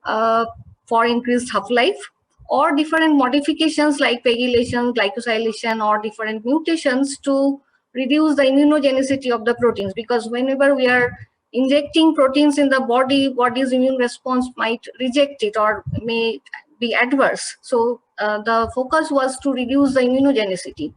for increased half-life, or different modifications like pegylation, glycosylation, or different mutations to reduce the immunogenicity of the proteins. Because whenever we are injecting proteins in the body's immune response might reject it or may be adverse. So the focus was to reduce the immunogenicity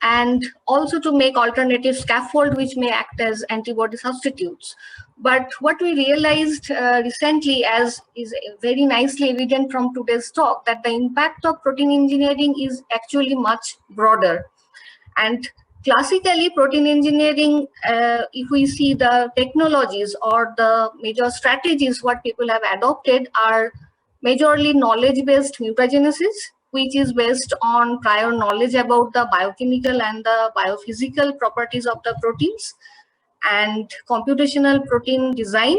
and also to make alternative scaffold which may act as antibody substitutes. But what we realized recently, as is very nicely evident from today's talk, that the impact of protein engineering is actually much broader. And classically, protein engineering, if we see the technologies or the major strategies what people have adopted are majorly knowledge-based mutagenesis, which is based on prior knowledge about the biochemical and the biophysical properties of the proteins, and computational protein design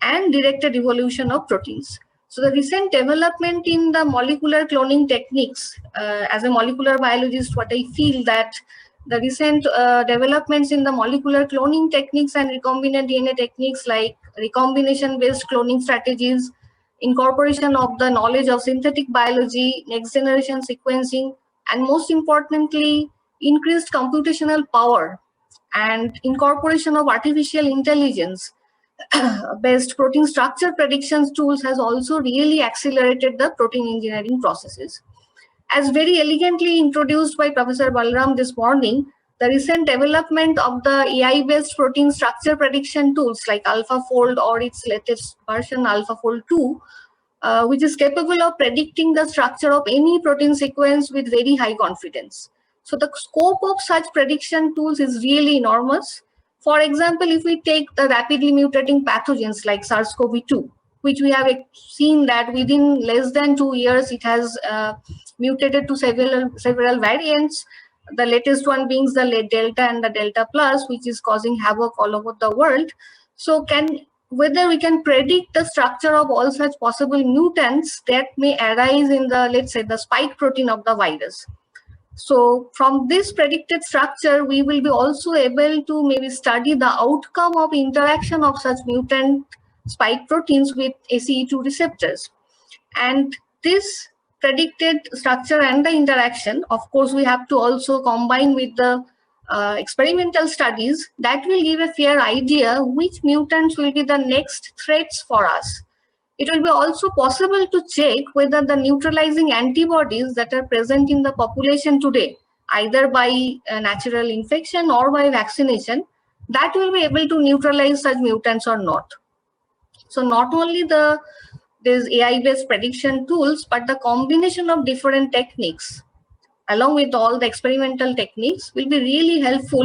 and directed evolution of proteins. So the recent development in the molecular cloning techniques, as a molecular biologist, what I feel that the recent developments in the molecular cloning techniques and recombinant DNA techniques like recombination-based cloning strategies, incorporation of the knowledge of synthetic biology, next generation sequencing, and most importantly, increased computational power and incorporation of artificial intelligence based protein structure predictions tools has also really accelerated the protein engineering processes. As very elegantly introduced by Professor Balram this morning, the recent development of the AI-based protein structure prediction tools like AlphaFold or its latest version AlphaFold 2, which is capable of predicting the structure of any protein sequence with very high confidence. So the scope of such prediction tools is really enormous. For example, if we take the rapidly mutating pathogens like SARS-CoV-2, which we have seen that within less than 2 years, it has mutated to several variants, the latest one being the Delta and the Delta Plus, which is causing havoc all over the world. So whether we can predict the structure of all such possible mutants that may arise in the, let's say, the spike protein of the virus. So from this predicted structure, we will be also able to maybe study the outcome of interaction of such mutant spike proteins with ACE2 receptors. And this predicted structure and the interaction, of course, we have to also combine with the experimental studies that will give a fair idea which mutants will be the next threats for us. It will be also possible to check whether the neutralizing antibodies that are present in the population today, either by natural infection or by vaccination, that will be able to neutralize such mutants or not. So not only these AI-based prediction tools, but the combination of different techniques along with all the experimental techniques will be really helpful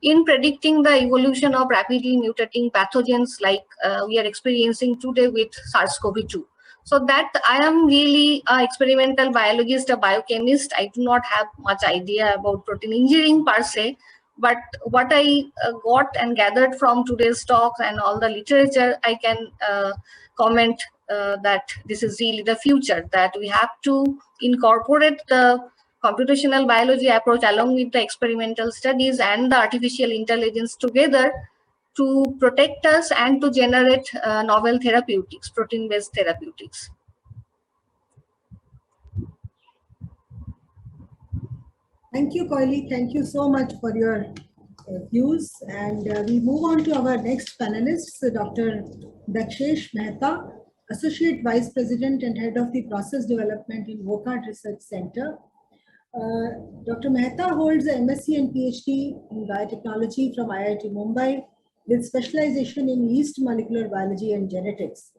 in predicting the evolution of rapidly mutating pathogens like we are experiencing today with SARS-CoV-2. So that I am really an experimental biologist, a biochemist. I do not have much idea about protein engineering per se, but what I got and gathered from today's talk and all the literature, I can comment that this is really the future, that we have to incorporate the computational biology approach along with the experimental studies and the artificial intelligence together to protect us and to generate novel therapeutics, protein-based therapeutics. Thank you, Koili. Thank you so much for your views. And we move on to our next panelist, Dr. Dakshesh Mehta, Associate Vice President and Head of the Process Development in WOCARD Research Center. Dr. Mehta holds a MSc and PhD in biotechnology from IIT Mumbai with specialization in yeast molecular biology and genetics.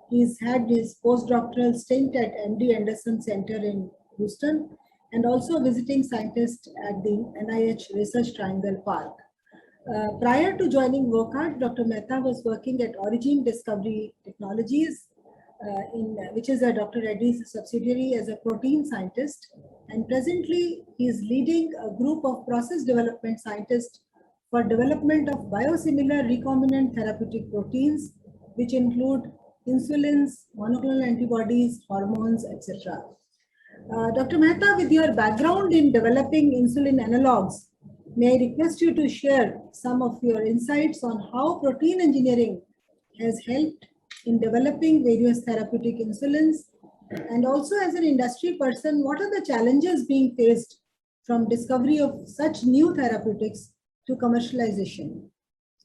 He's had his postdoctoral stint at MD Anderson Center in Houston and also a visiting scientist at the NIH Research Triangle Park. Prior to joining WOCARD, Dr. Mehta was working at Origin Discovery Technologies, which is a Dr. Reddy's subsidiary, as a protein scientist. And presently, he is leading a group of process development scientists for development of biosimilar recombinant therapeutic proteins, which include insulins, monoclonal antibodies, hormones, etc. Dr. Mehta, with your background in developing insulin analogs, may I request you to share some of your insights on how protein engineering has helped in developing various therapeutic insulins, and also as an industry person, what are the challenges being faced from discovery of such new therapeutics to commercialization?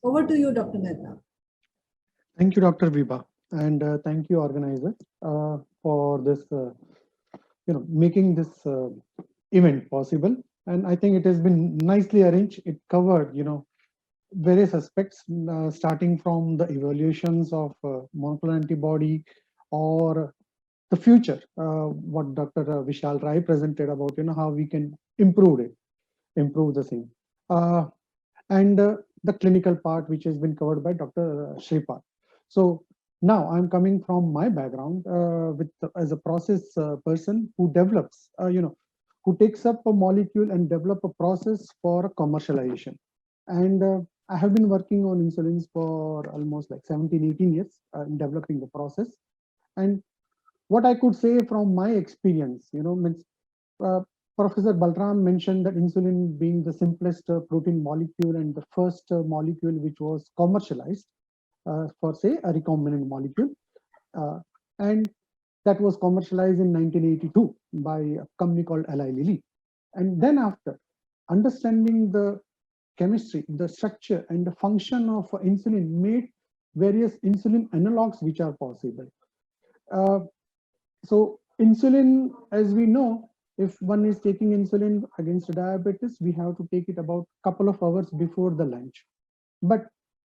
Over to you, Dr. Mehta. Thank you, Dr. Vibha, and thank you, organizer, for this, making this event possible. And I think it has been nicely arranged. It covered, various aspects, starting from the evaluations of monoclonal antibody or the future, what Dr. Vishal Rai presented about, how we can improve the same. And the clinical part, which has been covered by Dr. Shripal. So now I'm coming from my background as a process person who develops, who takes up a molecule and develop a process for commercialization. And I have been working on insulins for almost like 17, 18 years in developing the process. And what I could say from my experience, Professor Balram mentioned that insulin being the simplest protein molecule and the first molecule which was commercialized for, say, a recombinant molecule. And that was commercialized in 1982 by a company called Eli Lilly. And then after understanding the chemistry, the structure and the function of insulin made various insulin analogs which are possible. So insulin, as we know, if one is taking insulin against diabetes, we have to take it about a couple of hours before the lunch. But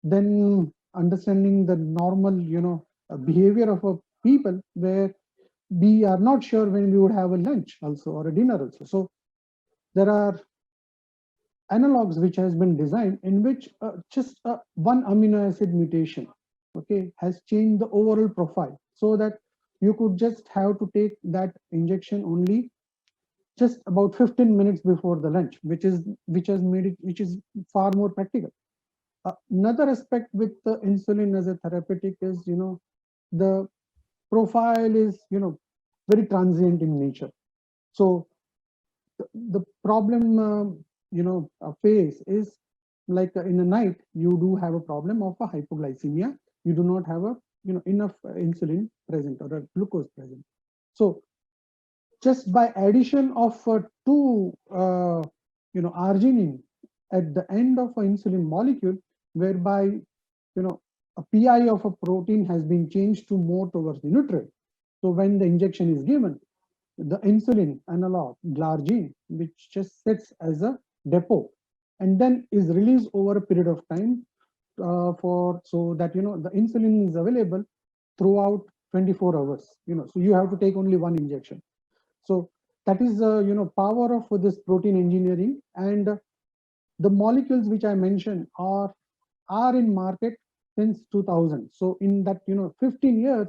then understanding the normal, behavior of a people where we are not sure when we would have a lunch also or a dinner also. So there are analogs which has been designed in which just one amino acid mutation, okay, has changed the overall profile, so that you could just have to take that injection only just about 15 minutes before the lunch, which is far more practical. Another aspect with the insulin as a therapeutic is, the profile is, very transient in nature. So the problem, face is like in the night, you do have a problem of a hypoglycemia. You do not have a, enough insulin present or a glucose present. So just by addition of two, arginine at the end of an insulin molecule, whereby, a PI of a protein has been changed to more towards the neutral. So when the injection is given, the insulin analog glargine, which just sits as a depot and then is released over a period of time so that, the insulin is available throughout 24 hours, so you have to take only one injection. So that is the, power of this protein engineering. And the molecules which I mentioned are in market since 2000. So in that, 15 years,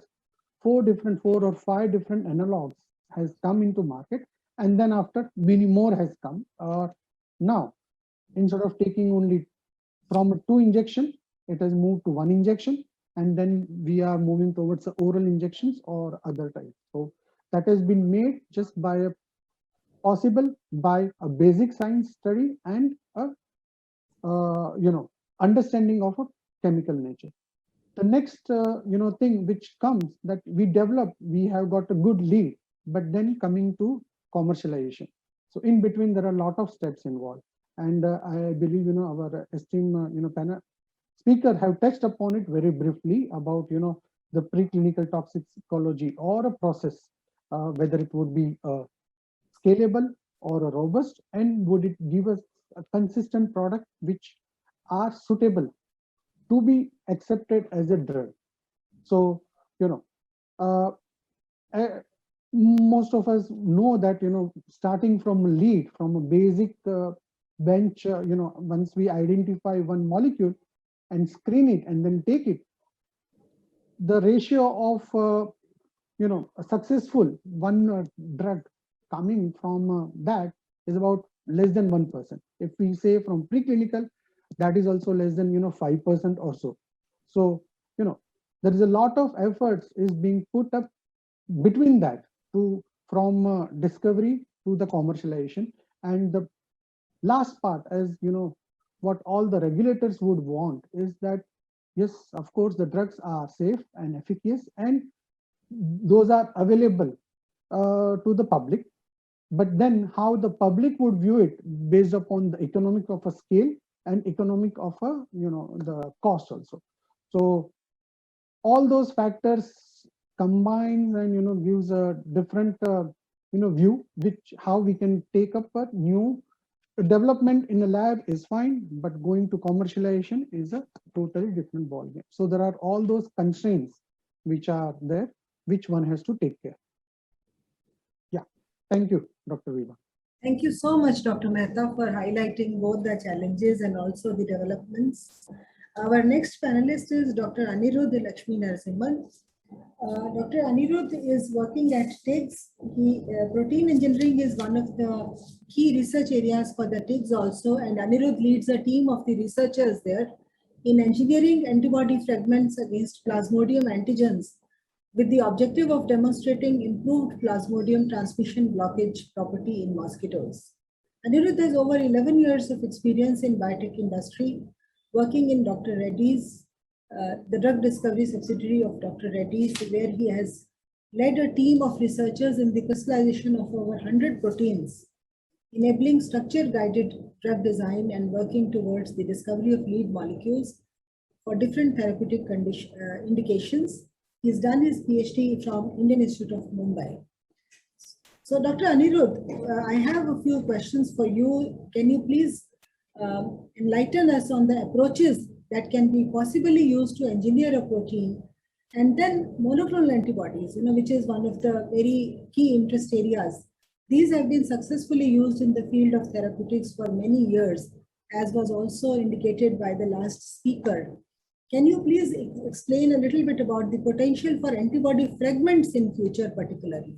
4 or 5 different analogs has come into market. And then after, many more has come. Now, instead of taking only from 2 injection, it has moved to 1 injection. And then we are moving towards the oral injections or other types. So that has been made just by a basic science study and a understanding of a chemical nature. The next thing which comes that we have got a good lead, but then coming to commercialization. So in between there are a lot of steps involved, and I believe our esteemed panel speaker have touched upon it very briefly about the preclinical toxicology or a process, whether it would be scalable or a robust, and would it give us a consistent product which are suitable to be accepted as a drug. So most of us know that starting from a lead, from a basic bench, once we identify one molecule and screen it and then take it, the ratio of a successful one drug coming from that is about less than 1%. If we say from preclinical, that is also less than 5% or so. So there is a lot of efforts is being put up between that from discovery to the commercialization. And the last part, as what all the regulators would want is that, yes, of course, the drugs are safe and efficacious, and those are available to the public. But then how the public would view it based upon the economic of a scale and economic of a, the cost also. So all those factors combines and, gives a different, view, which how we can take up a new development in a lab is fine, but going to commercialization is a totally different ballgame. So there are all those constraints which are there, which one has to take care. Yeah, thank you, Dr. Vibha. Thank you so much, Dr. Mehta, for highlighting both the challenges and also the developments. Our next panelist is Dr. Anirudh Lakshmi Narasimhan. Dr. Anirudh is working at TIGS. Protein engineering is one of the key research areas for the TIGS also, and Anirudh leads a team of the researchers there in engineering antibody fragments against Plasmodium antigens with the objective of demonstrating improved Plasmodium transmission blockage property in mosquitoes. Anirudh has over 11 years of experience in biotech industry, working in Dr. Reddy's, the drug discovery subsidiary of Dr. Reddy's, where he has led a team of researchers in the crystallization of over 100 proteins, enabling structure-guided drug design and working towards the discovery of lead molecules for different therapeutic indications. He's done his PhD from Indian Institute of Mumbai. So Dr. Anirudh, I have a few questions for you. Can you please enlighten us on the approaches that can be possibly used to engineer a protein, and then monoclonal antibodies, which is one of the very key interest areas. These have been successfully used in the field of therapeutics for many years, as was also indicated by the last speaker. Can you please explain a little bit about the potential for antibody fragments in future particularly?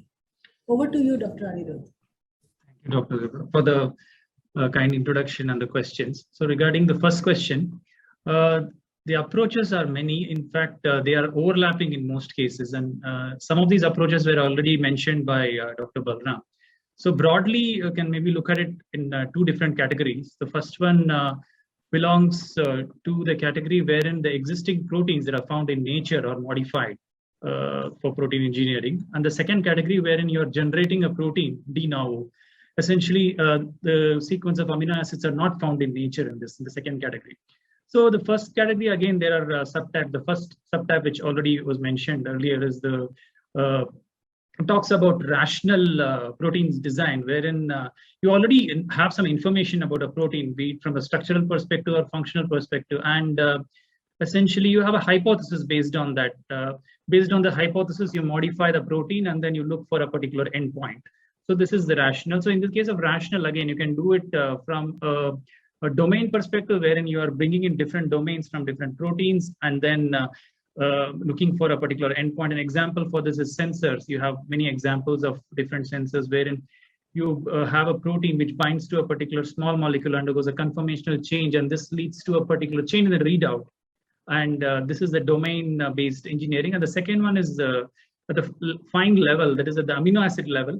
Over to you, Dr. Anirudh. Thank you, Dr. Vibha, for the kind introduction and the questions. So regarding the first question, the approaches are many. In fact, they are overlapping in most cases, and some of these approaches were already mentioned by Dr. Balram. So broadly, you can maybe look at it in two different categories. The first one belongs to the category wherein the existing proteins that are found in nature are modified for protein engineering, and the second category wherein you are generating a protein de novo. Essentially, the sequence of amino acids are not found in nature in the second category. So the first category, again, there are subtype. The first subtype, which already was mentioned earlier, is the talks about rational proteins design, wherein you already have some information about a protein, be it from a structural perspective or functional perspective, and essentially you have a hypothesis based on that. Based on the hypothesis, you modify the protein, and then you look for a particular endpoint. So this is the rational. So in the case of rational, again, you can do it from a domain perspective, wherein you are bringing in different domains from different proteins, and then looking for a particular endpoint. An example for this is sensors. You have many examples of different sensors wherein you have a protein which binds to a particular small molecule, undergoes a conformational change, and this leads to a particular change in the readout. And this is the domain-based engineering. And the second one is at the fine level, that is at the amino acid level.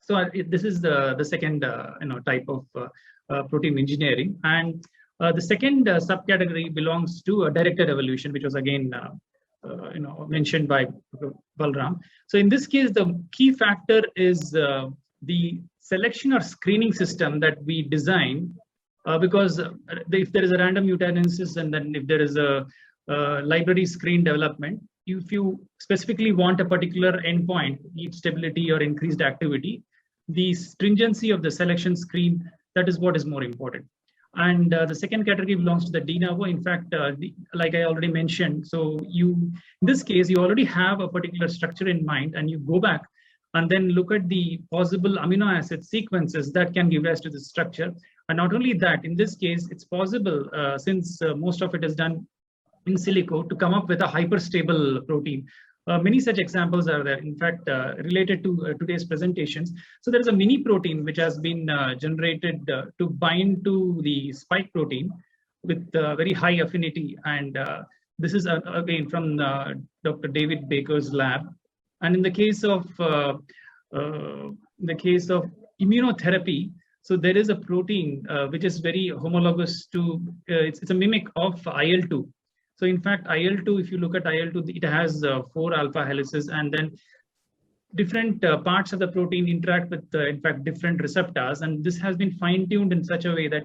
So this is the second type of protein engineering. And the second subcategory belongs to a directed evolution, which was again mentioned by Balram. So in this case, the key factor is the selection or screening system that we design, because if there is a random mutagenesis, and then if there is a library screen development, if you specifically want a particular endpoint, be stability or increased activity, the stringency of the selection screen, that is what is more important. And the second category belongs to the de novo. In fact, like I already mentioned, so in this case, you already have a particular structure in mind, and you go back and then look at the possible amino acid sequences that can give rise to the structure. And not only that, in this case, it's possible, since most of it is done in silico, to come up with a hyperstable protein. Many such examples are there, in fact, related to today's presentations. So there is a mini protein which has been generated to bind to the spike protein. with very high affinity. And this is again from Dr. David Baker's lab. And in the case of immunotherapy, so there is a protein which is very homologous to, it's a mimic of IL-2. So in fact, IL-2, if you look at IL-2, it has 4 alpha helices, and then different parts of the protein interact with, in fact, different receptors. And this has been fine-tuned in such a way that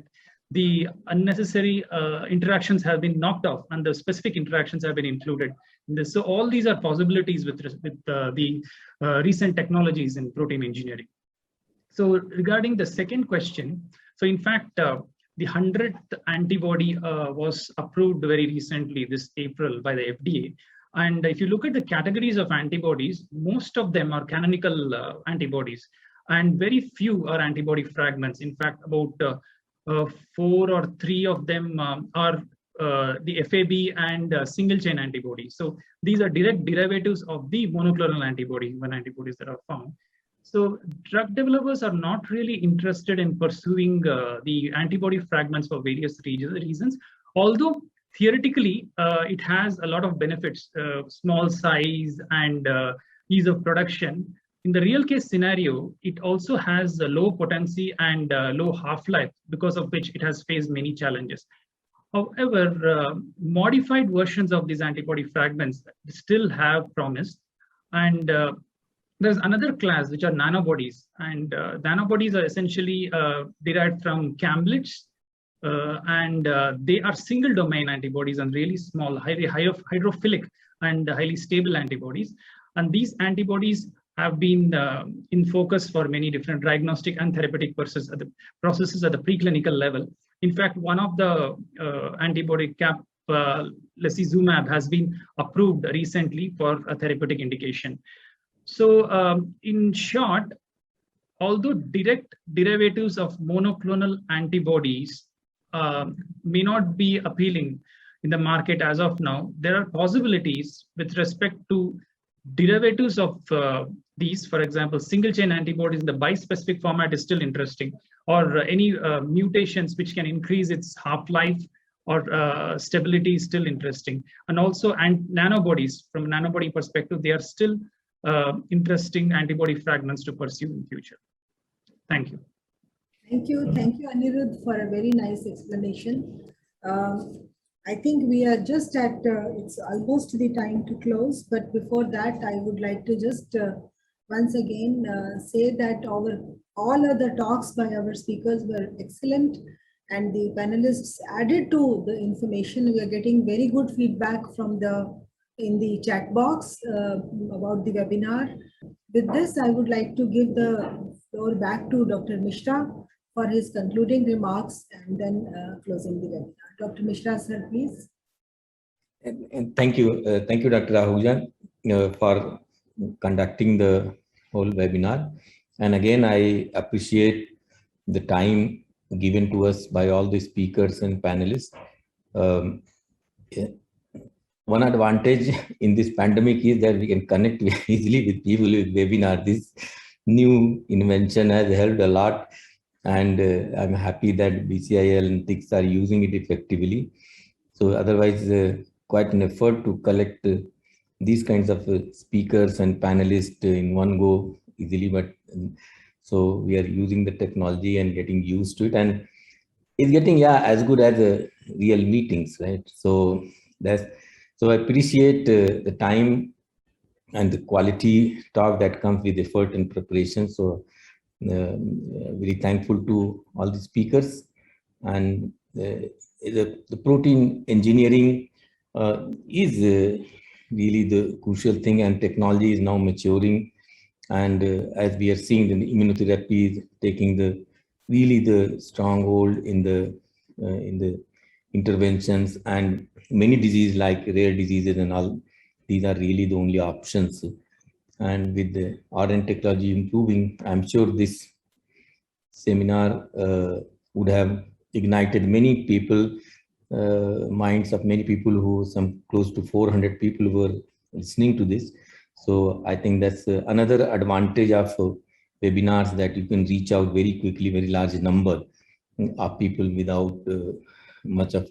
the unnecessary interactions have been knocked off and the specific interactions have been included in this. So all these are possibilities with the recent technologies in protein engineering. So regarding the second question, so in fact, the 100th antibody was approved very recently this April by the FDA. And if you look at the categories of antibodies, most of them are canonical antibodies, and very few are antibody fragments. In fact, about 4 or 3 of them are the FAB and single chain antibodies. So these are direct derivatives of the monoclonal antibodies that are found. So drug developers are not really interested in pursuing the antibody fragments for various reasons, although theoretically it has a lot of benefits, small size and ease of production. In the real case scenario, it also has a low potency and low half-life, because of which it has faced many challenges. However, modified versions of these antibody fragments still have promise. And there's another class, which are nanobodies. And nanobodies are essentially derived from camelids. And they are single domain antibodies and really small, highly hydrophilic and highly stable antibodies. And these antibodies have been in focus for many different diagnostic and therapeutic processes at the preclinical level. In fact, one of the antibody lecizumab has been approved recently for a therapeutic indication. So in short, although direct derivatives of monoclonal antibodies may not be appealing in the market as of now, there are possibilities with respect to derivatives of these. For example, single chain antibodies in the bispecific format is still interesting, or any mutations which can increase its half-life or stability is still interesting. And also nanobodies, from a nanobody perspective, they are still interesting antibody fragments to pursue in future. Thank you. Thank you, Anirudh, for a very nice explanation. I think we are just at, it's almost the time to close, but before that, I would like to just once again say that all other talks by our speakers were excellent, and the panelists added to the information. We are getting very good feedback from in the chat box about the webinar. With this, I would like to give the floor back to Dr. Mishra for his concluding remarks and then closing the webinar. Dr. Mishra, sir, please. And thank you, Dr. Ahuja, for conducting the whole webinar. And again, I appreciate the time given to us by all the speakers and panelists. One advantage in this pandemic is that we can connect easily with people with webinar. This new invention has helped a lot. And I'm happy that BCIL and TICS are using it effectively. So otherwise, quite an effort to collect these kinds of speakers and panelists in one go easily. But so we are using the technology and getting used to it. And it's getting, as good as real meetings, right? So I appreciate the time and the quality talk that comes with effort and preparation. So very thankful to all the speakers. And the protein engineering is really the crucial thing, and technology is now maturing. And as we are seeing, the immunotherapy is taking the stronghold in the interventions, and many diseases like rare diseases and all, these are really the only options. And with the RNA technology improving, I'm sure this seminar would have ignited many people, minds of many people, who some close to 400 people were listening to this. So I think that's another advantage of webinars, that you can reach out very quickly, very large number of people without much of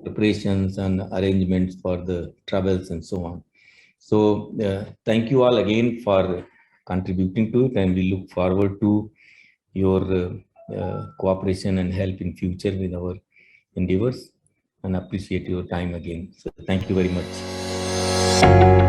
preparations and arrangements for the travels and so on. So thank you all again for contributing to it, and we look forward to your cooperation and help in future with our endeavors, and appreciate your time again. So thank you very much.